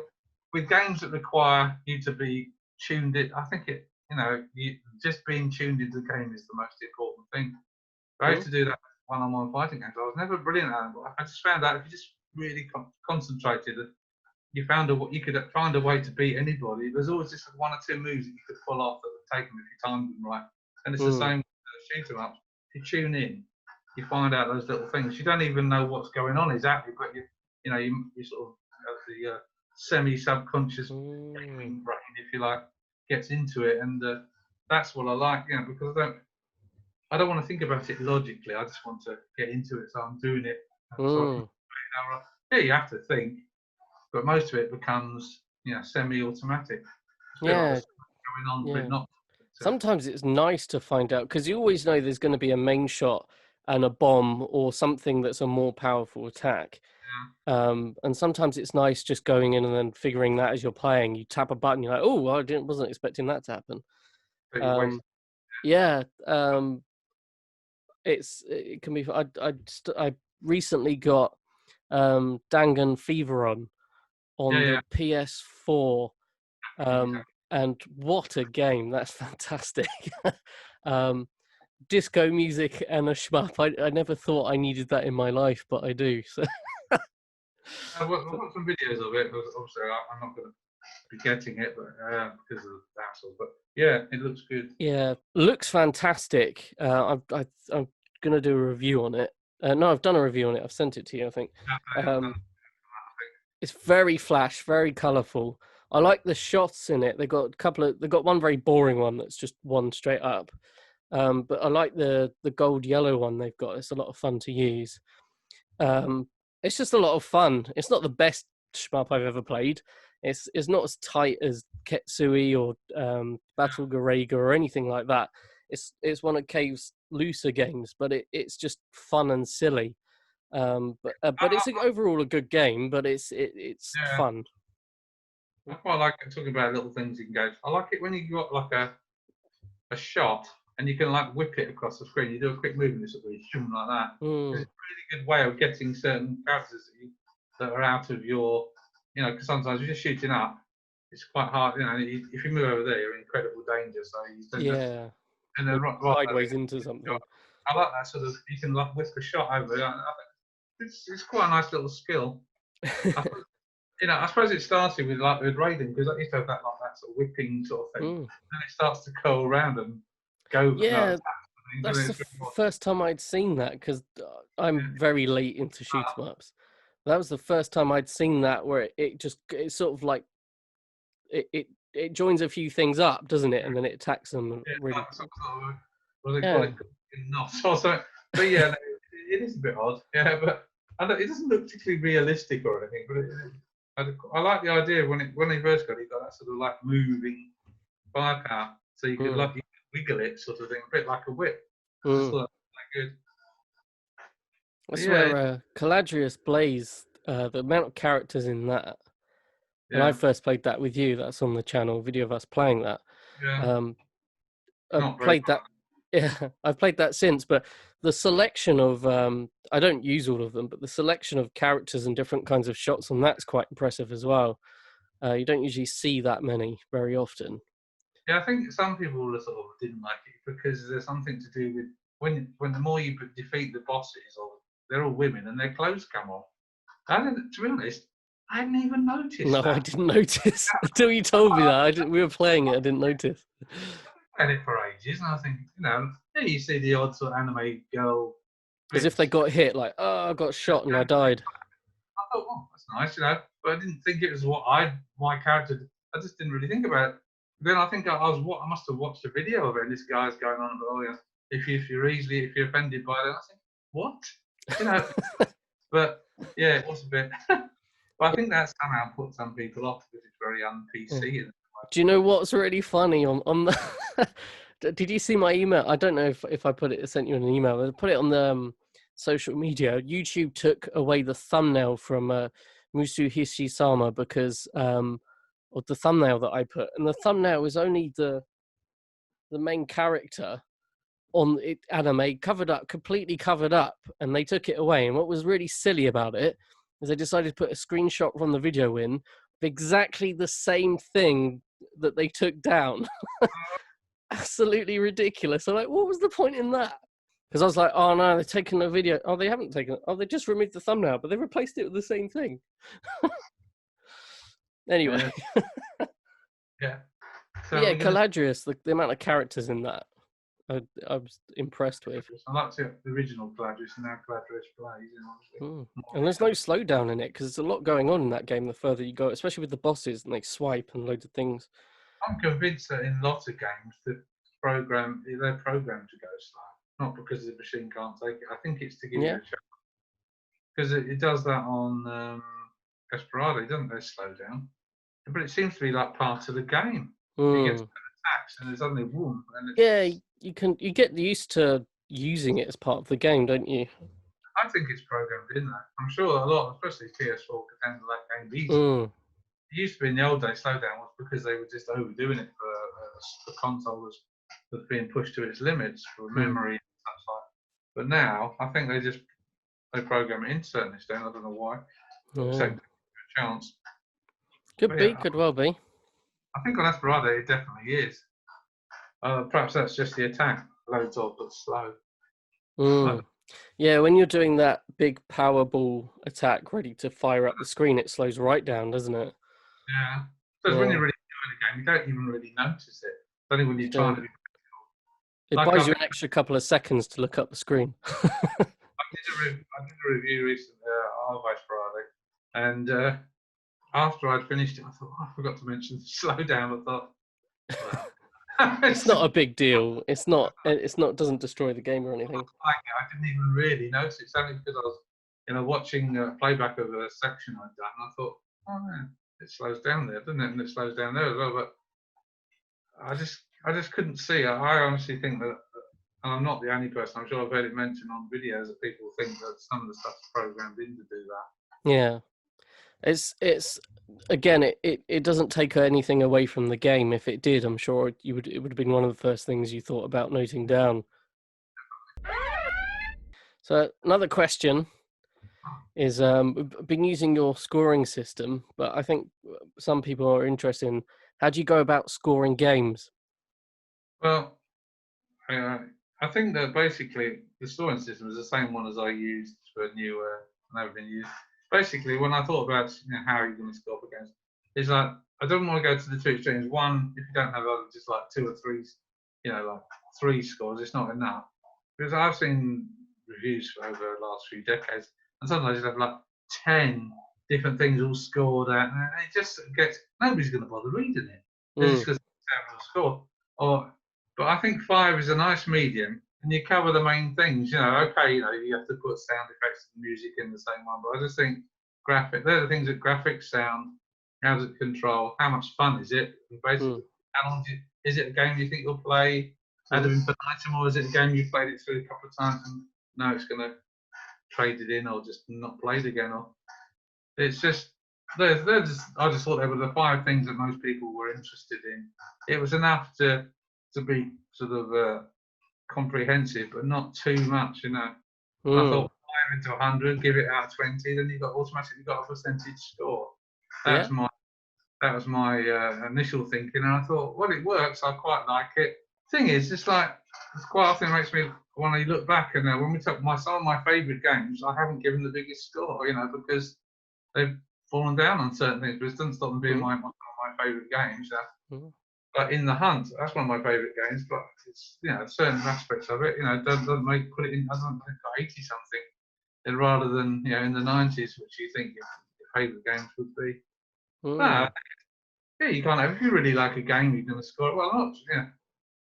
with games that require you to be tuned in, I think just being tuned into the game is the most important thing. I used to do that one-on-one fighting games. I was never brilliant at it, but I just found out if you just really concentrated, you could find a way to beat anybody. There's always just 1 or 2 moves that you could pull off that would take them if you timed them right. And it's the same with shoot 'em up. If you tune in, you find out those little things. You don't even know what's going on exactly, but you sort of have the semi-subconscious brain, if you like, gets into it, and that's what I like, because I don't want to think about it logically. I just want to get into it, so I'm doing it. So you have to think, but most of it becomes semi-automatic. Going on, but not. Sometimes it's nice to find out, because you always know there's going to be a main shot and a bomb or something that's a more powerful attack. And sometimes it's nice just going in and then figuring that as you're playing. You tap a button, you're like, I wasn't expecting that to happen. It can be. I recently got Danganronpa on the PS4, and what a game! That's fantastic. Disco music and a shmup. I never thought I needed that in my life, but I do. So. I've got some videos of it. Obviously, I'm not going to be getting it, but because of the hassle. But yeah, it looks good. Yeah, looks fantastic. I'm going to do a review on it. No, I've done a review on it. I've sent it to you, I think. It's very flash, very colourful. I like the shots in it. They've got one very boring one that's just one straight up. But I like the gold yellow one they've got. It's a lot of fun to use. It's just a lot of fun. It's not the best shmup I've ever played. It's not as tight as Ketsui or Battle Garega or anything like that. It's one of Cave's looser games, but it's just fun and silly. But it's overall a good game. But it's Yeah. fun. I quite like it, talking about little things you can go. I like it when you got like a shot and you can like whip it across the screen. You do a quick movement, it's like that. It's a really good way of getting certain characters that are out of your, because sometimes you're just shooting up. It's quite hard, if you move over there, you're in incredible danger. So you tend to, and then right sideways into something. I like that sort of, you can like whip a shot over. I think it's quite a nice little skill. I suppose it started with Raiden, because I used to have that sort of whipping sort of thing. Then it starts to curl around and go. Yeah, that's the first time I'd seen that, because I'm very late into shoot 'em ups. That was the first time I'd seen that, where it sort of like it joins a few things up, doesn't it? And then it attacks them. Yeah, really. What it not also. But yeah, it is a bit odd. Yeah, but it doesn't look particularly realistic or anything. But I like the idea when he first got it, got that sort of like moving firepower, so you could like wiggle it, sort of thing, a bit like a whip. I just thought that good. That's where Caladrius Blaze, the amount of characters in that. When I first played that with you, that's on the channel, video of us playing that. Yeah. I've played that. Yeah, I've played that since, but the selection of I don't use all of them, but the selection of characters and different kinds of shots on that's quite impressive as well. You don't usually see that many very often. Yeah, I think some people sort of didn't like it because there's something to do with when the more you defeat the bosses, or they're all women and their clothes come off. To be honest, I hadn't even noticed. No, I didn't notice until you told me that. We were playing it, I didn't notice. I've played it for ages, and I think, you see the odd sort of anime girl. As if they got hit, like, oh, I got shot and I died. I thought, oh, that's nice, but I didn't think it was my character. I just didn't really think about it. Then I think I must have watched a video of it, and this guy's going on about, oh yeah, if you're offended by that, I think, what? But yeah, it was a bit. But I think that somehow put some people off because it's very un-PC. Do you know what's really funny on the? Did you see my email? I don't know if I sent you an email. I put it on the social media. YouTube took away the thumbnail from Musu Sama because of the thumbnail that I put, and the thumbnail was only the main character on it, anime, completely covered up, and they took it away. And what was really silly about it is they decided to put a screenshot from the video in of exactly the same thing that they took down. Absolutely ridiculous. I'm like, what was the point in that? Because I was like, oh no, they're taking the video. Oh, they haven't taken it. Oh, they just removed the thumbnail, but they replaced it with the same thing. Anyway. Yeah. So yeah, Caladrius, the amount of characters in that, I was impressed with. I liked the original Caladrius, and now Caladrius Blaze. And there's no slowdown in it because there's a lot going on in that game the further you go, especially with the bosses, and they swipe and loads of things. I'm convinced that in lots of games they're programmed to go slow, not because the machine can't take it. I think it's to give you a chance, because it does that on Desperado, doesn't it? Slow down, but it seems to be like part of the game. You get attacks and there's only one. You get used to using it as part of the game, don't you? I think it's programmed in there. I'm sure a lot, especially PS4, could handle that game easily. It used to be in the old days, slowdown was because they were just overdoing it for consoles that's being pushed to its limits for memory and such like. But now, I think they program it in to a certain extent. I don't know why. Second chance. Could well be. I think on Desperado it definitely is. Perhaps that's just the attack loads off but slow. Yeah, when you're doing that big Powerball attack ready to fire up the screen, it slows right down, doesn't it? Yeah. Because when you're really doing the game, you don't even really notice it. Only when you're trying to be. It buys you an extra couple of seconds to look up the screen. I did a review recently of Desperado, and after I'd finished it, I thought, I forgot to mention the slowdown. I thought, well, it's not a big deal. It's not. Doesn't destroy the game or anything. I didn't even really notice it. It's only because I was, watching a playback of a section I'd done. And I thought, oh man, it slows down there, doesn't it? And it slows down there as well. But I just couldn't see it. I honestly think that, and I'm not the only person. I'm sure I've heard it mentioned on videos that people think that some of the stuff's programmed in to do that. Yeah. It's again, it doesn't take anything away from the game. If it did, I'm sure it would have been one of the first things you thought about noting down. So another question is, we've been using your scoring system, but I think some people are interested in how do you go about scoring games? Well, I think that basically the scoring system is the same one as I used for newer and everything used. Basically, when I thought about how are you going to score for games, it's like I don't want to go to the two extremes. One, if you don't have just like two or three, like three scores, it's not enough. Because I've seen reviews over the last few decades, and sometimes you have like 10 different things all scored out, and it just gets nobody's going to bother reading it. This is because it's a terrible score. But I think 5 is a nice medium, and you cover the main things. Okay, you have to put sound effects and music in the same one, but I just think they're the things that graphics, sound, how does it control, how much fun is it, and basically, how long is it a game you think you'll play ad infinitum, or is it a game you've played it through a couple of times and now it's going to trade it in or just not played again? Or it's just, I just thought they were the 5 things that most people were interested in. It was enough to be sort of comprehensive, but not too much, I thought 5 into 100, give it out of 20, then you automatically got a percentage score. That was my initial thinking, and I thought, well, it works. I quite like it. Thing is, it's quite often makes me when I look back and when we took some of my favourite games, I haven't given the biggest score, because they've fallen down on certain things, but it doesn't stop them being one of my favourite games. But in the hunt, that's one of my favourite games. But it's certain aspects of it, doesn't put it in. I don't think 80 something, and rather than in the 90s, which you think your favourite games would be. You can't have. If you really like a game, you're going to score it. Well,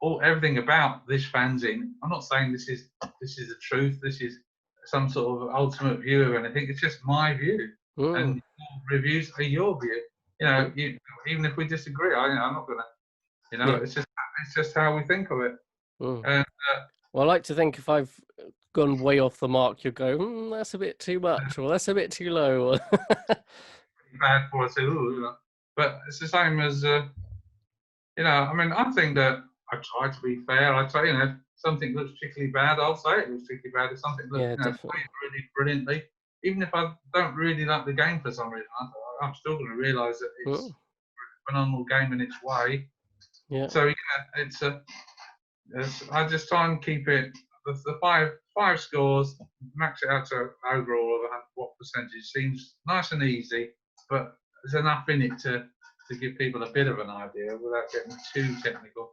not everything about this fanzine. I'm not saying this is the truth. This is some sort of ultimate view of anything. It's just my view, and reviews are your view. Even if we disagree, I'm not going to. It's just how we think of it. And, well, I like to think if I've gone way off the mark, you'll go, that's a bit too much, or that's a bit too low. Bad for us, but it's the same as, I think that I try to be fair. I try, if something looks particularly bad, I'll say it looks particularly bad. If something looks played really brilliantly, even if I don't really like the game for some reason, I'm still going to realise that it's a phenomenal game in its way. Yeah. So I just try and keep it the five scores, max it out to overall of what percentage seems nice and easy, but there's enough in it to give people a bit of an idea without getting too technical.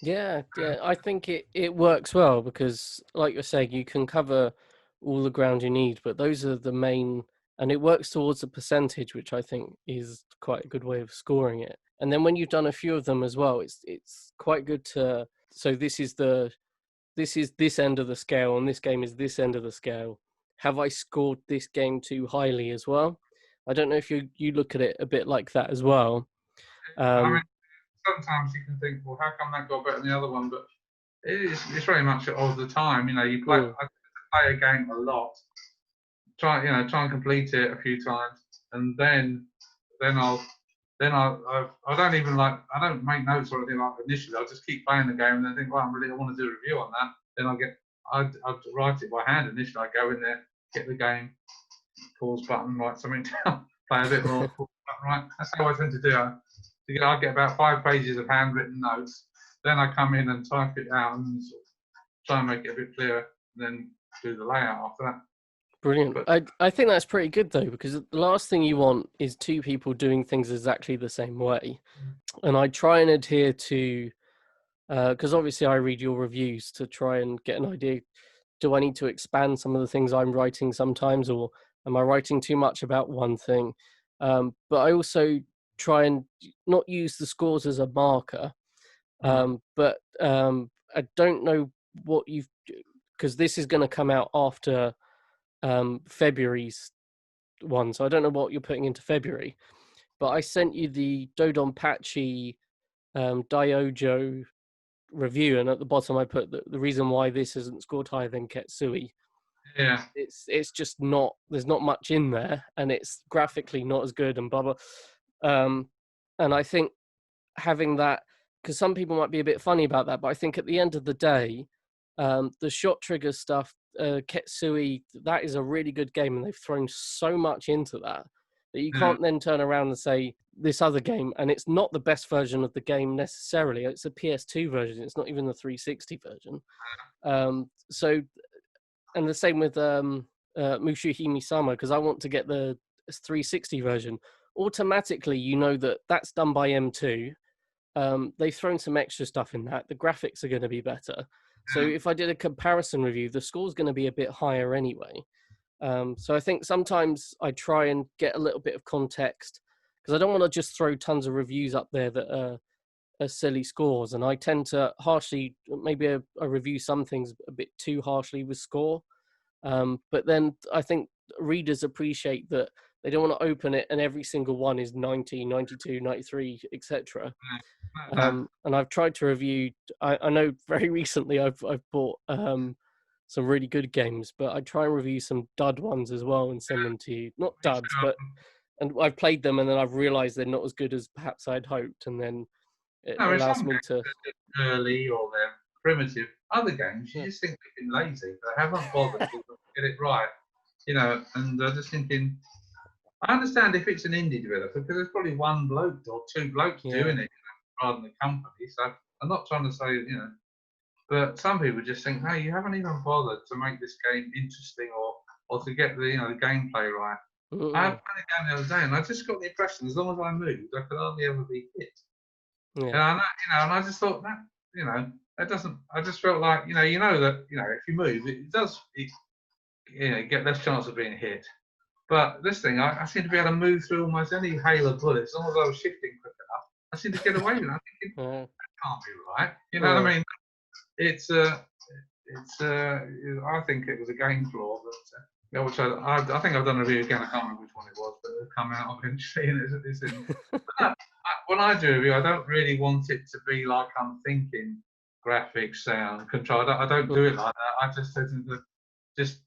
Yeah, I think it works well because, like you're saying, you can cover all the ground you need, but those are the main, and it works towards a percentage, which I think is quite a good way of scoring it. And then when you've done a few of them as well, it's quite good to. So this is this end of the scale, and this game is this end of the scale. Have I scored this game too highly as well? I don't know if you look at it a bit like that as well. Sometimes you can think, well, how come that got better than the other one? But it's very much all the time. You play. I play a game a lot. Try and complete it a few times, and then I don't even I don't make notes or anything like initially. I'll just keep playing the game and then think, well, I want to do a review on that. Then I'd write it by hand initially. I go in there, get the game, pause button, write something down, play a bit more, pause button, right. That's how I tend to do it. I get about 5 pages of handwritten notes. Then I come in and type it out and sort of try and make it a bit clearer, and then do the layout after that. Brilliant. I think that's pretty good though, because the last thing you want is 2 people doing things exactly the same way. And I try and adhere to, because obviously I read your reviews to try and get an idea. Do I need to expand some of the things I'm writing sometimes, or am I writing too much about one thing? But I also try and not use the scores as a marker. But I don't know what you've, because this is going to come out after February's one, so I don't know what you're putting into February, but I sent you the Dodonpachi Diojo review, and at the bottom I put the reason why this isn't scored higher than Ketsui. Yeah. It's just not, there's not much in there, and it's graphically not as good and blah blah. And I think having that, because some people might be a bit funny about that, but I think at the end of the day, the shot trigger stuff, Ketsui, that is a really good game, and they've thrown so much into that you can't then turn around and say this other game, and it's not the best version of the game necessarily. It's a PS2 version. It's not even the 360 version. So, and the same with Mushohime Sama, because I want to get the 360 version. Automatically, you know that that's done by M2. They've thrown some extra stuff in that. The graphics are going to be better. So if I did a comparison review, the score's going to be a bit higher anyway. So I think sometimes I try and get a little bit of context, because I don't want to just throw tons of reviews up there that are silly scores. And I tend to harshly, maybe I review some things a bit too harshly with score. But then I think readers appreciate that they don't want to open it and every single one is 90, 92, 93, etc. And I've tried to review, I know very recently I've bought some really good games, but I try and review some dud ones as well and send them to you. Not duds, but, and I've played them and then I've realized they're not as good as perhaps I'd hoped, and then it allows me to... early or they're primitive. Other games, you just think they've been lazy. They haven't bothered to get it right, you know, and they're just thinking, I understand if it's an indie developer, because there's probably one bloke or two blokes doing it, rather than the company. So I'm not trying to say, you know, but some people just think, no, you haven't even bothered to make this game interesting or to get the, you know, the gameplay right. I played a game the other day, and I just got the impression, as long as I moved, I could hardly ever be hit. And I, you know, and I just thought that, you know, that doesn't. I just felt like, you know that, you know, if you move, it does, you know, get less chance of being hit. But this thing, I seem to be able to move through almost any hail of bullets, as long as I was shifting quick enough. I seem to get away with it. I'm thinking, that can't be right. You know what I mean? It's I think it was a game flaw, but you know, which I think I've done a review again. I can't remember which one it was, but it'll come out eventually. And it's in. When I do a review, I don't really want it to be like I'm thinking graphics, sound, control. I don't do it like that. I just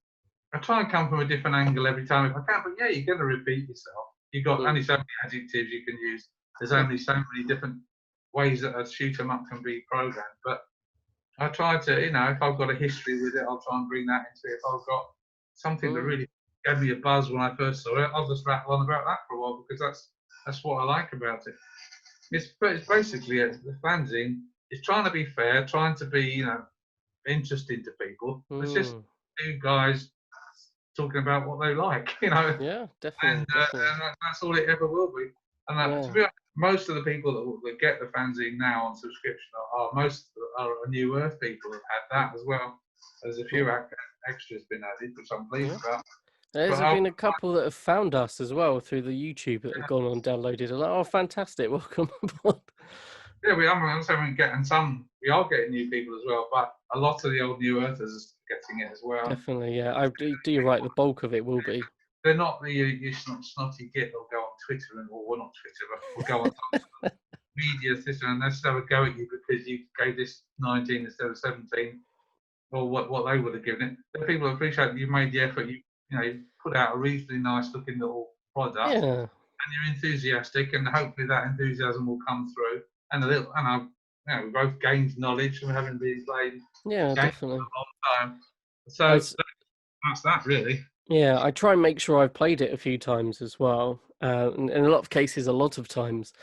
I try and come from a different angle every time if I can. But yeah, you're going to repeat yourself. You've got only so many adjectives you can use. There's only so many different ways that a shoot 'em up can be programmed. But I try to, you know, if I've got a history with it, I'll try and bring that into it. If I've got something that really gave me a buzz when I first saw it, I'll just rattle on about that for a while, because that's what I like about it. It's basically the fanzine. It's trying to be fair, trying to be, you know, interesting to people. It's just two guys talking about what they like, you know. Yeah, definitely. And that's all it ever will be. And to be honest, most of the people that get the fanzine now on subscription are New Earth people who've had that as well. There's a few extras been added, which I'm pleased about. There's been a couple that have found us as well through the YouTube that have gone on and downloaded. Like, oh, fantastic! Welcome aboard. Yeah, we are getting new people as well, but a lot of the old New Earthers are getting it as well. Definitely, yeah. I do right. The bulk of it will be. They're not the snotty git that'll go on Twitter or not Twitter, but will go on some media system and they'll just have a go at you because you gave this 19 instead of 17, or what they would have given it. The people appreciate that you've made the effort. You put out a reasonably nice looking little product, and you're enthusiastic, and hopefully that enthusiasm will come through. And we both gained knowledge from having been playing definitely for a long time. So that's that really. Yeah, I try and make sure I've played it a few times as well. In a lot of cases, a lot of times.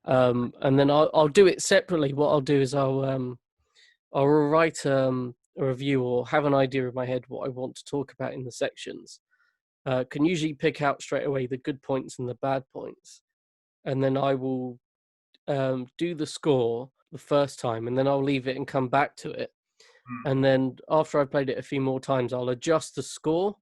And then I'll do it separately. What I'll do is I'll write a review or have an idea in my head what I want to talk about in the sections. Can usually pick out straight away the good points and the bad points. And then I will do the score the first time, and then I'll leave it and come back to it. And then after I've played it a few more times, I'll adjust the score.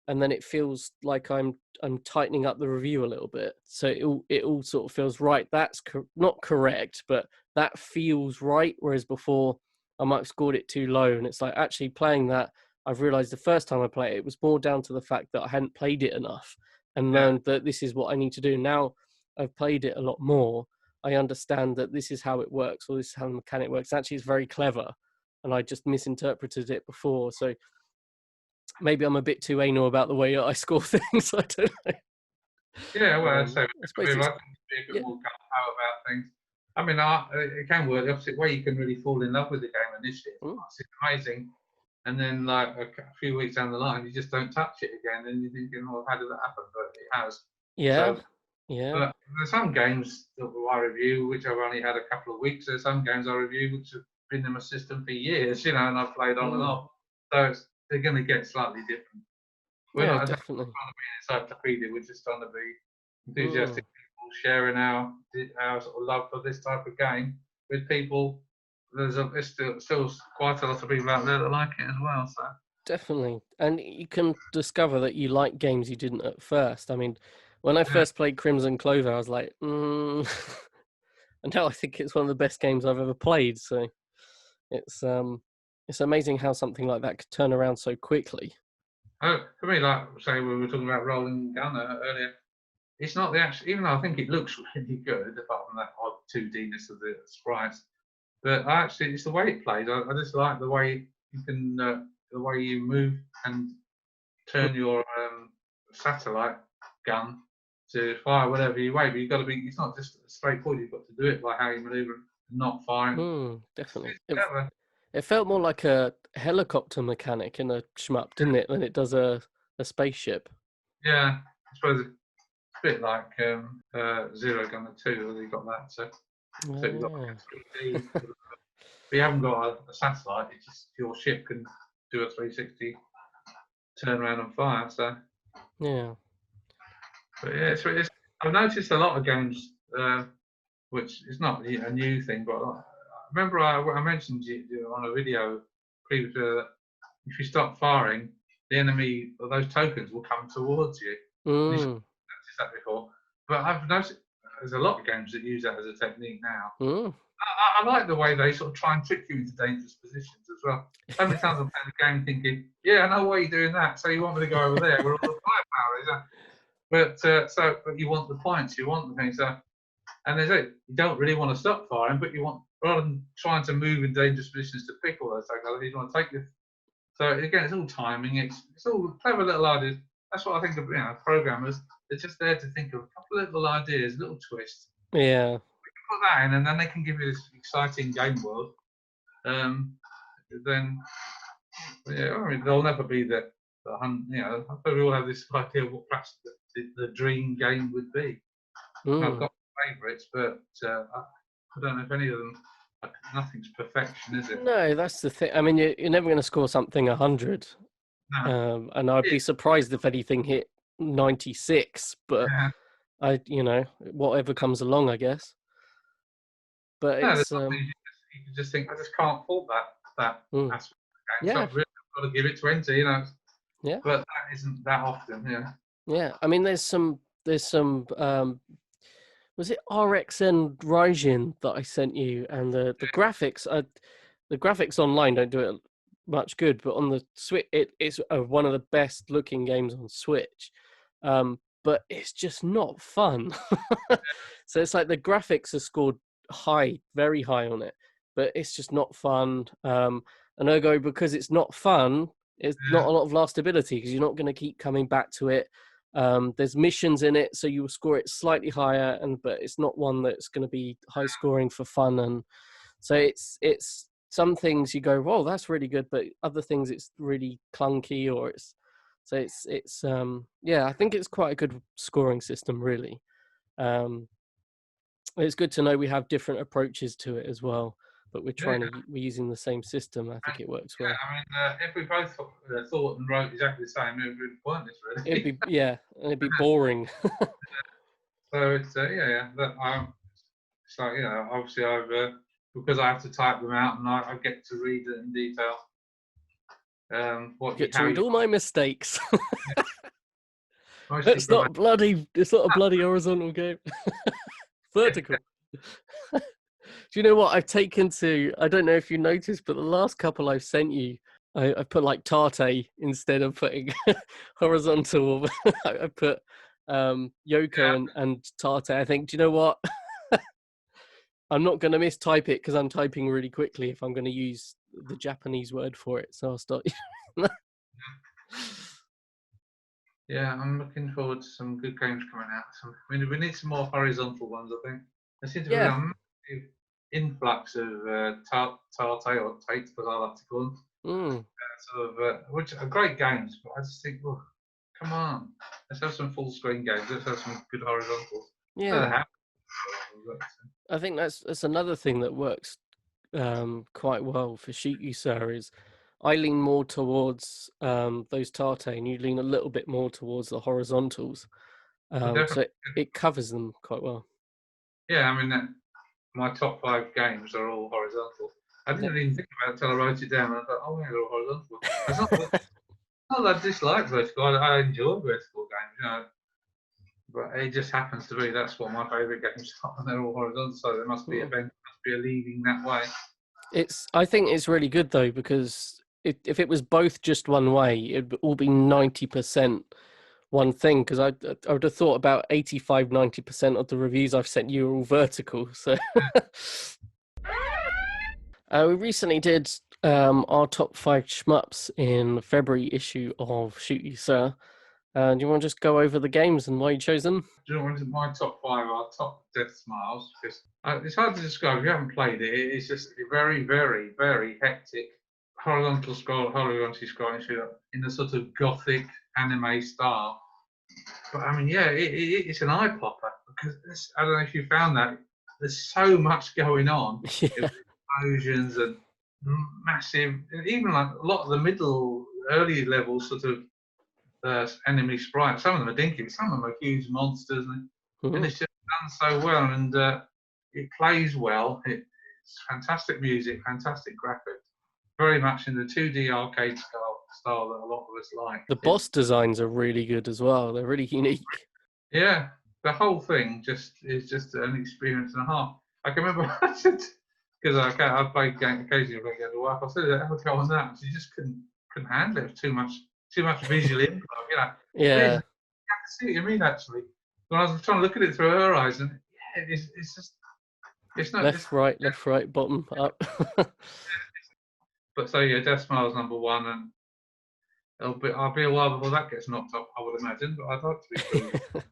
And then it feels like I'm tightening up the review a little bit, so it all sort of feels right. That's not correct, but that feels right. Whereas before, I might have scored it too low, and it's like actually playing that, I've realised the first time I played it, it was more down to the fact that I hadn't played it enough and learned that this is what I need to do. Now I've played it a lot more, I understand that this is how it works, or this is how the mechanic works. Actually, it's very clever, and I just misinterpreted it before. So maybe I'm a bit too anal about the way I score things. I don't know. Yeah, well, so I suppose I it's, can be a bit yeah. more gung-ho about things. I mean, it can work the opposite way. You can really fall in love with the game initially. It's amazing. And then, like, a few weeks down the line, you just don't touch it again. And you're thinking, well, how did that happen? But it has. Yeah, So, yeah. but there's some games that I review, which I've only had a couple of weeks. There's some games I review which have been in my system for years, and I've played on and off. So they're going to get slightly different. We're No, not definitely. trying to be an encyclopedia. We're just trying to be enthusiastic people sharing our sort of love for this type of game with people. There's still quite a lot of people out there that like it as well. So Definitely. And you can discover that you like games you didn't at first. I mean, when I first played Crimson Clover, I was like, and now I think it's one of the best games I've ever played. So it's amazing how something like that could turn around so quickly. for me, like say we were talking about Rolling Gunner earlier, it's not the actual, even though I think it looks really good, apart from that odd 2D-ness of the sprites, but actually it's the way it plays. I just like the way you can, the way you move and turn your satellite gun to fire whatever you weigh. But you've got to be, it's not just straightforward, you've got to do it by how you maneuver and not firing. Definitely. It's clever. It felt more like a helicopter mechanic in a shmup, didn't it, than it does a spaceship. Yeah, I suppose it's a bit like Zero Gunner 2, where you got that. So you've got like a 3D. But you haven't got a satellite. It's just your ship can do a 360 turn around and fire. So yeah. But yeah, I've noticed a lot of games, which is not a new thing, but I remember I mentioned on a video previously that if you stop firing, the enemy or those tokens will come towards you. You should have noticed that before. But I've noticed there's a lot of games that use that as a technique now. I like the way they sort of try and trick you into dangerous positions as well. So many times I'm playing the game thinking, yeah, I know why you're doing that. So you want me to go over there where all the firepower is. But you want the points, you want the things. So, and there's it. You don't really want to stop firing, but you want, rather than trying to move in dangerous positions to pick all those things, you want to take this. So again, it's all timing. It's all clever little ideas. That's what I think of. Programmers. They're just there to think of a couple of little ideas, little twists. Yeah. Put that in, and then they can give you this exciting game world. Then, yeah, I mean, they'll never be the we all have this idea of what perhaps the dream game would be. I've got favourites, but I don't know if any of them. Nothing's perfection, is it? No, that's the thing. I mean, you're never going to score something 100. No. And I'd be surprised if anything hit 96. But whatever comes along, I guess. But it's you can just think I just can't fault that aspect of the game. So I've got to give it 20, Yeah. But that isn't that often, yeah. Yeah, I mean, there's some. Was it RXN Raijin that I sent you? And the graphics, the graphics online don't do it much good, but on the Switch, it's one of the best looking games on Switch. But it's just not fun. So it's like the graphics are scored high, very high on it, but it's just not fun. And ergo, because it's not fun, it's not a lot of lastability because you're not going to keep coming back to it. There's missions in it, so you will score it slightly higher, but it's not one that's going to be high scoring for fun. And so it's some things you go, "Whoa, that's really good," but other things it's really clunky, or it's I think it's quite a good scoring system, really. It's good to know we have different approaches to it as well, but we're using the same system. I think it works well. I mean, if we both thought and wrote exactly the same, it would be pointless, really. It'd be boring. So it's But it's like obviously I've because I have to type them out and I get to read it in detail. All my mistakes. It's not a bloody horizontal game. Vertical. Do you know what I've taken to? I don't know if you noticed, but the last couple I've sent you, I put like Tate instead of putting horizontal. I put Yoko and Tate. I think, do you know what? I'm not going to mistype it because I'm typing really quickly if I'm going to use the Japanese word for it. So I'll start. Yeah, I'm looking forward to some good games coming out. We need some more horizontal ones, I think. There seems to be a massive influx of Tate or Tate, as I like to call them. Which are great games, but I just think, well, come on, let's have some full screen games. Let's have some good horizontals. Yeah. I think that's another thing that works quite well for You Sir is I lean more towards those Tate and you lean a little bit more towards the horizontals. So it covers them quite well. Yeah, I mean, my top 5 games are all horizontal. I didn't even think about it until I wrote it down. And I thought, oh, yeah, they're all horizontal. It's not that I dislike vertical. I enjoy vertical games, you know. But it just happens to be that's what my favourite games are, and they're all horizontal. So there must be a leading that way. I think it's really good though, because if it was both just one way, it'd all be 90% one thing. Because I would have thought about 85-90% of the reviews I've sent you are all vertical. So we recently did our top 5 shmups in the February issue of Shoot You Sir. Do you want to just go over the games and why you chose them? Do you know what my top 5 are? Top Death Smiles. Because it's hard to describe if you haven't played it. It's just a very, very, very hectic horizontal scrolling shooter in the sort of gothic anime style. But I mean, yeah, it's an eye popper because I don't know if you found that there's so much going on. Explosions and massive, even like a lot of the early level sort of enemy sprites. Some of them are dinky, but some of them are huge monsters, and it's just done so well, and it plays well. It's fantastic music, fantastic graphics, very much in the 2D arcade style that a lot of us like. The boss designs are really good as well. They're really unique. Yeah, the whole thing is just an experience and a half. I can remember because I played occasionally when I get to work. I said, "Have a go on that." She just couldn't handle it. It was too much visual input. You know. Yeah. I can see what you mean actually. When I was trying to look at it through her eyes, and yeah, it's just it's not left, right, bottom, up. But so yeah, Death Smiles number 1, and I'll be a while before that gets knocked up, I would imagine. But I'd like to be cool.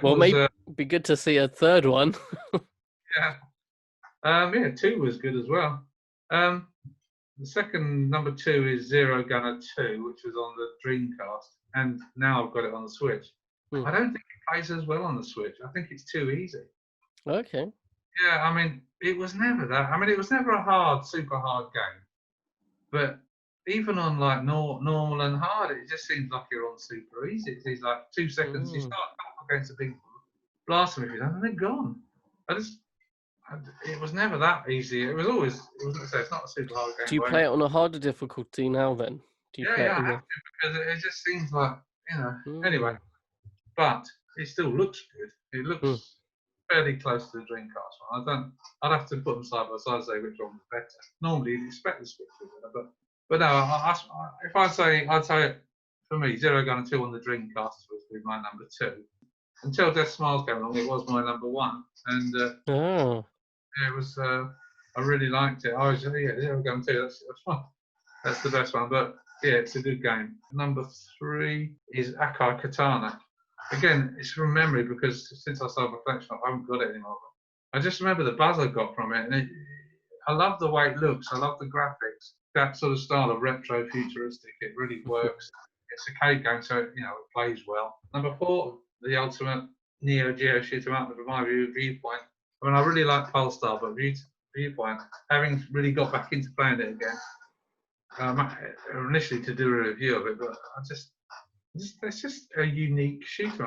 Well, maybe be good to see a third one. Yeah. 2 was good as well. The second number 2 is Zero Gunner 2, which was on the Dreamcast, and now I've got it on the Switch. I don't think it plays as well on the Switch. I think it's too easy. Okay. Yeah, I mean, it was never that. I mean, it was never a super hard game. But even on like normal and hard, it just seems like you're on super easy. It's like 2 seconds, you start up against a big blast them if you don't, and they're gone. It was never that easy. It wasn't it's not a super hard game. Do you play it on a harder difficulty now then? I have to, because it just seems like, you know, anyway. But it still looks good. It looks fairly close to the Dreamcast one. I'd have to put them side by side and say which one was better. Normally you'd expect the Switch to be better, but no, if I'd say for me, Zero Gunner 2 on the Dreamcast would be my number 2. Until Death Smiles came along, it was my number 1, and it was. I really liked it. Zero Gunner 2. That's fun. That's the best one, but yeah, it's a good game. Number 3 is Akai Katana. Again, it's from memory because since I sold my collection, I haven't got it anymore. I just remember the buzz I got from it, and I love the way it looks. I love the graphics. That sort of style of retro futuristic, it really works. It's a arcade game, so it plays well. Number 4, the ultimate Neo Geo shoot 'em up from my viewpoint. I mean, I really like Polestar, but viewpoint, having really got back into playing it again, initially to do a review of it, but it's just a unique shooter.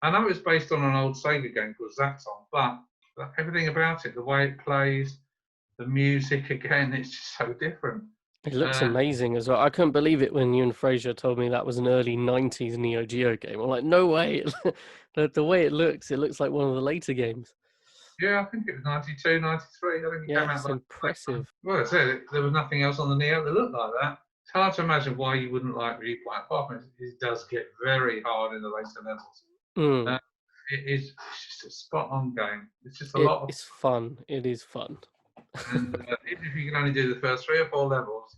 I know it's based on an old Sega game called Zaxxon, but everything about it, the way it plays, the music, again, it's just so different. It looks amazing as well. I couldn't believe it when you and Fraser told me that was an early 90s Neo Geo game. I'm like, no way. The way it looks like one of the later games. Yeah, I think it was 92, 93. I think it came out. It's impressive. Well, I said there was nothing else on the Neo that looked like that. hard to imagine why you wouldn't like Replay. Apart from it does get very hard in the later levels. Mm. It's just a spot on game. It's just a It lot of is fun. It is fun. and even if you can only do the first 3 or 4 levels,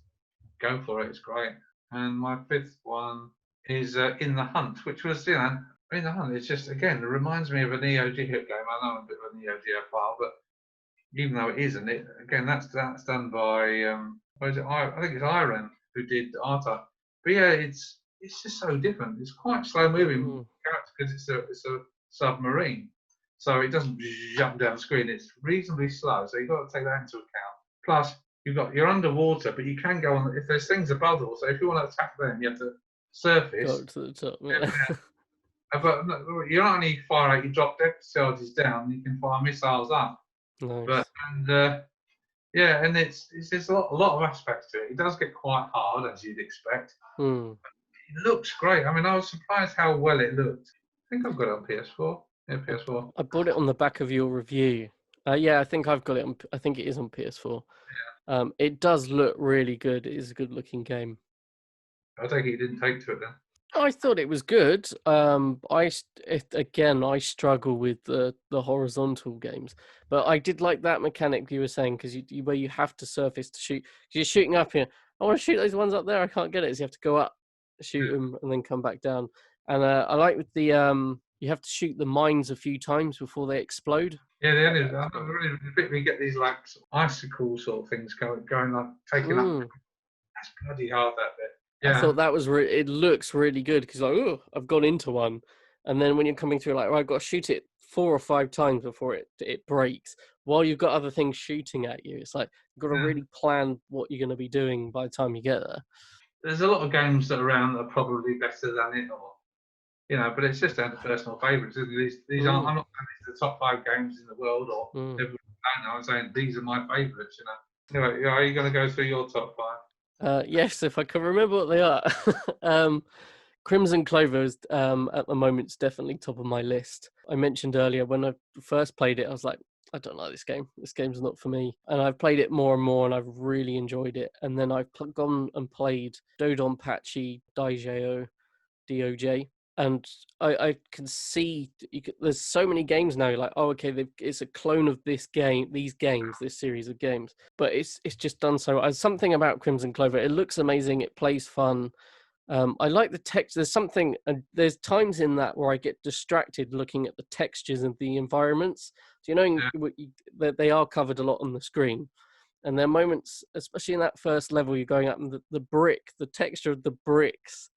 go for it. It's great. And my 5th one is In the Hunt, which was, In the Hunt. It's just, again, it reminds me of a Neo Geo game. I know I'm a bit of a Neo Geo file, but even though it isn't, that's done by I think it's Iron who did the art. But yeah, it's just so different. It's quite slow moving character because it's a submarine, so it doesn't jump down the screen. It's reasonably slow, so you've got to take that into account. Plus, you're underwater, but you can go on if there's things above the water. So if you want to attack them, you have to surface. Go to the top. Yeah. But you don't only fire out, you drop depth charges down, you can fire missiles up. Nice. But and it's a lot of aspects to it. It does get quite hard, as you'd expect. Mm. It looks great. I mean, I was surprised how well it looked. I think I've got it on PS4. Yeah, PS4. I bought it on the back of your review. Yeah, I think I've got it on. I think it is on PS4. Yeah. It does look really good. It is a good-looking game. I take it you didn't take to it then. I thought it was good. I struggle with the horizontal games, but I did like that mechanic you were saying because where you have to surface to shoot. You're shooting up here. I want to shoot those ones up there. I can't get it. So you have to go up, shoot them, and then come back down. And I like with the you have to shoot the mines a few times before they explode. Yeah, the bit we get these like icicle sort of things going like taking up. That's bloody hard, that bit. Yeah. I thought that was it looks really good because like, oh, I've gone into one, and then when you're coming through, like, I've got to shoot it 4 or 5 times before it breaks. While you've got other things shooting at you, it's like you've got to really plan what you're going to be doing by the time you get there. There's a lot of games that are around that are probably better than it, or but it's just down to personal favourites. These aren't. I'm not saying these are the top 5 games in the world, or everyone don't know. I'm saying these are my favourites. Anyway, are you going to go through your top 5? Yes, if I can remember what they are. Crimson Clover is at the moment is definitely top of my list. I mentioned earlier when I first played it, I was like, I don't like this game. This game's not for me. And I've played it more and more, and I've really enjoyed it. And then I've gone and played Dodonpachi Daijouo DOJ. And I can see there's so many games now. You're like, oh, okay, it's a clone of this series of games. But it's just done so. Something about Crimson Clover. It looks amazing. It plays fun. I like the text. There's times in that where I get distracted looking at the textures of the environments. So that they are covered a lot on the screen. And there are moments, especially in that first level, you're going up and the texture of the bricks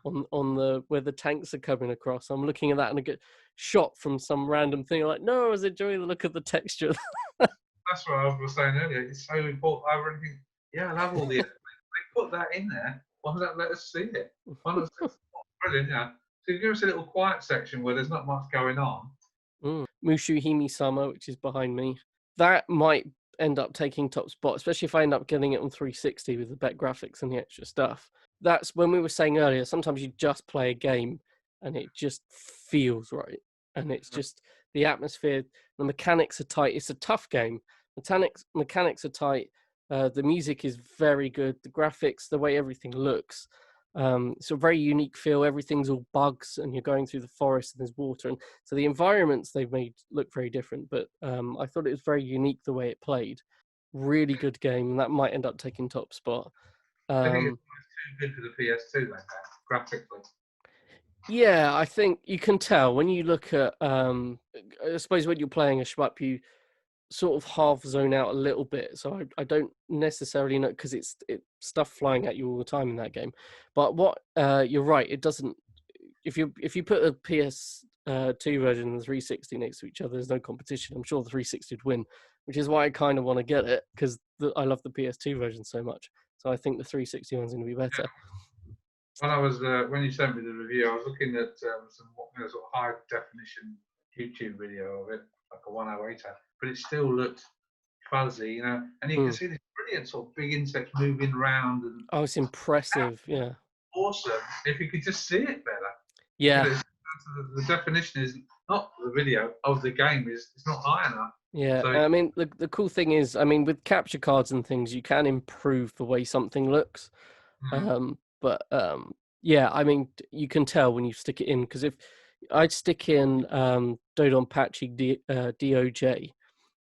on the where the tanks are coming across. I'm looking at that and I get shot from some random thing. I'm like, no, I was enjoying the look of the texture. That's what I was saying earlier. It's so important. I really think, I love all the. They put that in there. Why don't let us see it? Why not? Brilliant, yeah. So give us a little quiet section where there's not much going on. Mushuhime-sama, which is behind me, that might end up taking top spot, especially if I end up getting it on 360 with the better graphics and the extra stuff. That's when we were saying earlier, sometimes you just play a game and it just feels right. And it's just the atmosphere, the mechanics are tight. It's a tough game. Mechanics are tight. The music is very good. The graphics, the way everything looks. It's a very unique feel. Everything's all bugs and you're going through the forest and there's water. And so the environments they've made look very different. But I thought it was very unique the way it played. Really good game. And that might end up taking top spot. I think it's too good for the PS2 like that, graphically. Yeah, I think you can tell when you look at, I suppose when you're playing a shmup, you sort of half zone out a little bit. So I don't necessarily know because it's stuff flying at you all the time in that game. But you're right, it doesn't. If you put a PS2 version and the 360 next to each other, there's no competition. I'm sure the 360 would win, which is why I kind of want to get it because I love the PS2 version so much. So I think the 360 one's going to be better. When I was when you sent me the review, I was looking at some sort of high definition YouTube video of it, like a 108, but it still looked fuzzy, and you can see these brilliant sort of big insects moving around. And it's impressive, yeah. Awesome if you could just see it better. Yeah. The definition is not the video of the game is not high enough. Yeah, so, I mean, the cool thing is, I mean, with capture cards and things, you can improve the way something looks. But yeah, I mean, you can tell when you stick it in, because if I'd stick in Dodonpachi DOJ,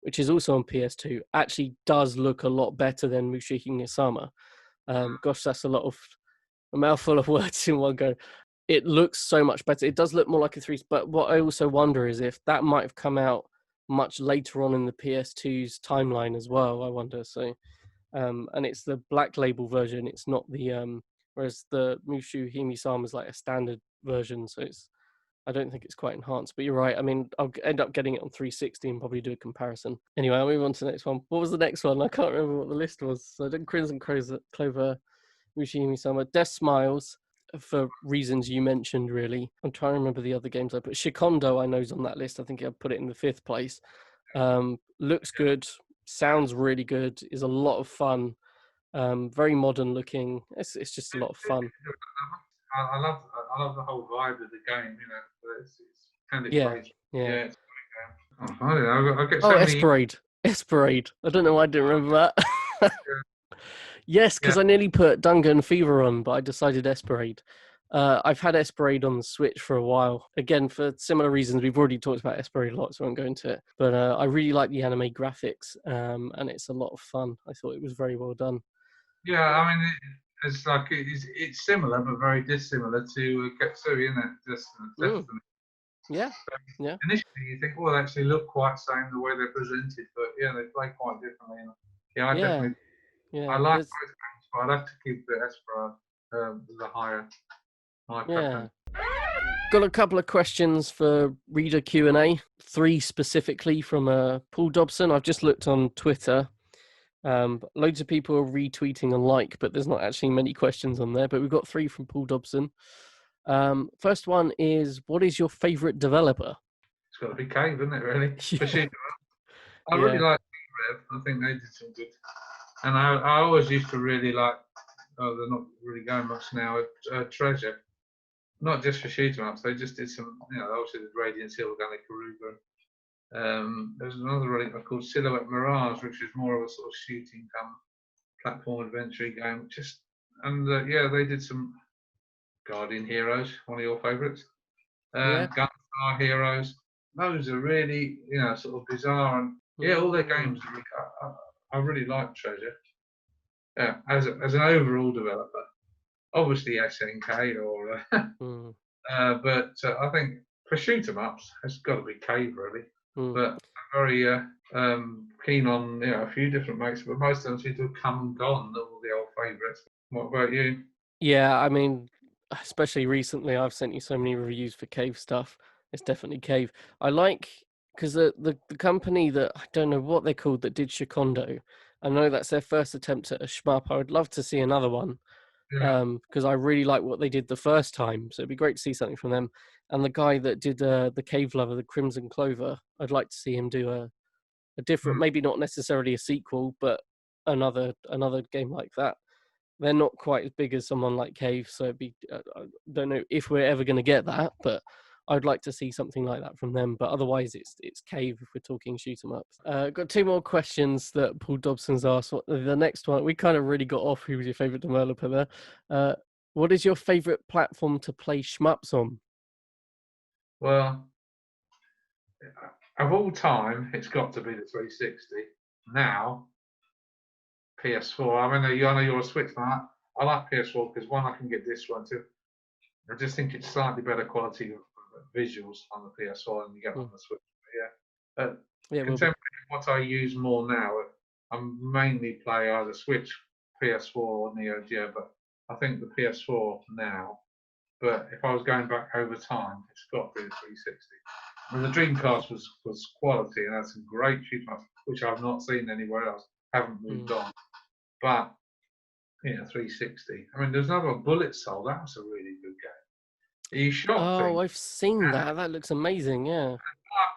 which is also on PS2, actually does look a lot better than Mushihi Nisama. Gosh, that's a mouthful of words in one go. It looks so much better. It does look more like a 3, but what I also wonder is if that might have come out much later on in the PS2's timeline as well, I wonder. So, and it's the black label version. It's not the whereas the Mushu Himi-sama is like a standard version. So I don't think it's quite enhanced. But you're right. I mean, I'll end up getting it on 360 and probably do a comparison. Anyway, I'll move on to the next one. What was the next one? I can't remember what the list was. So I did Crimson Clover, Mushu Himi-sama, Death Smiles, for reasons you mentioned, really. I'm trying to remember the other games I put. Shikondo, I know, is on that list. I think I put it in the 5th place. Looks good, sounds really good, is a lot of fun, very modern looking. It's just a lot of fun. I love the whole vibe of the game. You know, and it Yeah, plays. yeah. It's a great game. I don't know. I get so Oh, many. Esperade. I don't know why I didn't remember that. Yes, because Yeah. I nearly put Dungeon Fever on, but I decided Esperade. I've had Esperade on the Switch for a while. Again, for similar reasons, we've already talked about Esperade a lot, so I won't go into it. But I really like the anime graphics, and it's a lot of fun. I thought it was very well done. Yeah, I mean, it's like it's similar but very dissimilar to Ketsui, isn't it? Just Destiny. Yeah, yeah. Initially, you think, well, they actually look quite the same the way they're presented, but yeah, they play quite differently. Yeah, I definitely. Yeah, I like both games, but I'd have to keep the Esperade the higher preference. Got a couple of questions for reader Q&A. 3 specifically from Paul Dobson. I've just looked on Twitter. Loads of people are retweeting and but there's not actually many questions on there. But we've got 3 from Paul Dobson. First one is, what is your favorite developer? It's got to be Cave, isn't it? Really. Yeah. I really like Rev. I think they did some good. And I always used to really like. Oh, they're not really going much now. Treasure. Not just for shoot 'em ups, they just did some, you know, obviously the Radiant Silvergun, Karuga. There's another really called Silhouette Mirage, which is more of a sort of shooting platform adventure game. Yeah, they did some Guardian Heroes, one of your favourites. Gunstar Heroes. Those are really, you know, sort of bizarre, and yeah, all their games. I really like Treasure. Yeah, as an overall developer. Obviously SNK but I think for shoot 'em ups, it's got to be Cave really. But I'm very keen on a few different makes, but most of them seem to have come and gone. All the old favourites. What about you? Yeah, I mean, especially recently, I've sent you so many reviews for Cave stuff. It's definitely Cave. I like, because the company that, I don't know what they're called, that did Shikondo, I know that's their first attempt at a shmup. I would love to see another one, because I really like what they did the first time. So it'd be great to see something from them. And the guy that did the Cave Lover, the Crimson Clover, I'd like to see him do a different, maybe not necessarily a sequel, but another game like that. They're not quite as big as someone like Cave, so it'd be, I don't know if we're ever going to get that, but I'd like to see something like that from them. But otherwise, it's Cave if we're talking shoot 'em ups. Got 2 more questions that Paul Dobson's asked. The next one, we kind of really got off who was your favorite developer there. What is your favorite platform to play shmups on? Well, of all time, it's got to be the 360. Now, PS4. I mean, I know you're a Switch fan. I like PS4 because one, I can get this one too. I just think it's slightly better quality of visuals on the PS4 than you get on the Switch. But yeah, contemporary, what I use more now, I mainly play either Switch, PS4, or Neo Geo. But I think the PS4 now. But if I was going back over time, it's got to be the 360. And the Dreamcast was quality and had some great shoot 'em ups, which I've not seen anywhere else. Haven't moved on. But 360. I mean, there's another Bullet Soul. That was a really good game. You shot things. Oh, I've seen that. That looks amazing. Yeah.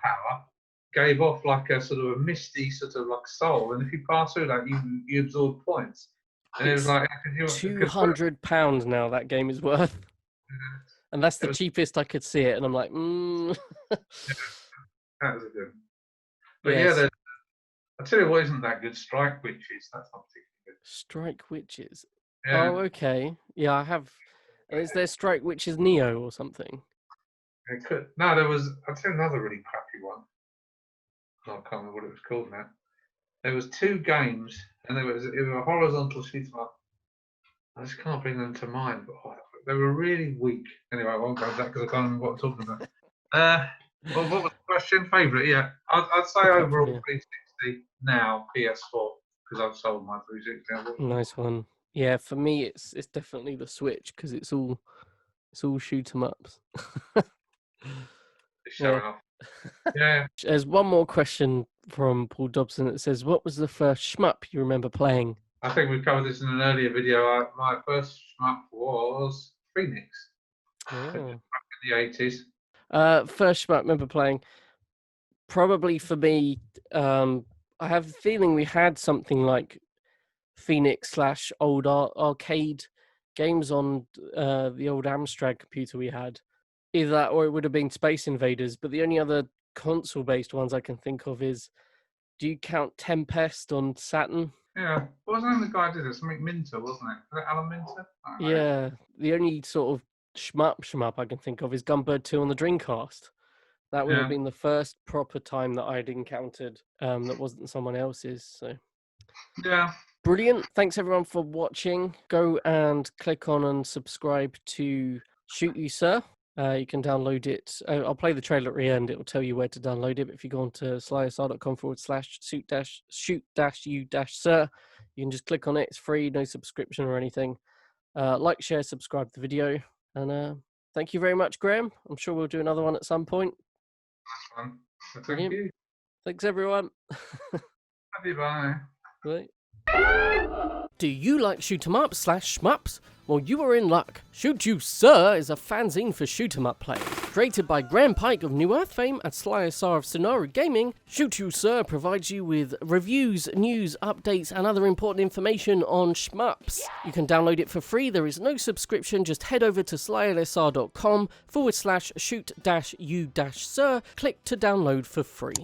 Firepower gave off like a sort of a misty sort of like soul, and if you pass through that, you absorb points. And it was like £200 now that game is worth. And that's the cheapest I could see it, and I'm like, that was a good. But yeah, I tell you what isn't that good. Strike Witches. That's not particularly good. Strike Witches. Yeah, Oh, okay. Yeah, I have. Is there Strike which is Neo or something? it could. No, there was. I'd say another really crappy one. I can't remember what it was called now. There was two games, and it was a horizontal shoot 'em up. I just can't bring them to mind, but they were really weak. Anyway, I won't go into that because I can't remember what I'm talking about. Well, what was the question? Favourite? Yeah, I'd say Pick up from overall here. 360, now PS4 because I've sold my 360. Nice one. Yeah, for me it's definitely the Switch because it's all shoot 'em ups. It's Yeah. showing off. Yeah, There's one more question from Paul Dobson that says, "What was the first shmup you remember playing?" I think we covered this in an earlier video. My first shmup was Phoenix back Oh. in the 80s. First shmup I remember playing, probably for me, I have a feeling we had something like Phoenix / old arcade games on the old Amstrad computer we had. Either that or it would have been Space Invaders. But the only other console-based ones I can think of is, do you count Tempest on Saturn? Yeah, what was the name of the guy who did it? Something Minter, wasn't it? Was it Alan Minter? I don't know. Yeah, the only sort of shmup I can think of is Gunbird 2 on the Dreamcast. That would have Yeah. been the first proper time that I'd encountered that wasn't someone else's. So Yeah. brilliant. Thanks everyone for watching. Go and click on and subscribe to Shoot You Sir. You can download it. I'll play the trailer at the end. It will tell you where to download it. But if you go on to slysr.com/shoot-you-sir, you can just click on it. It's free, no subscription or anything. Like, share, subscribe to the video. And thank you very much, Graham. I'm sure we'll do another one at some point. That's fun. Thank Brilliant. you. Thanks, everyone. Happy bye. Right. Do you like shoot 'em up / shmups? Well, you are in luck. Shoot You Sir is a fanzine for shoot 'em up players. Created by Graham Pike of New Earth fame and SLYSR of Sonora Gaming, Shoot You Sir provides you with reviews, news, updates, and other important information on shmups. You can download it for free. There is no subscription. Just head over to slysr.com/shoot-you-sir. Click to download for free.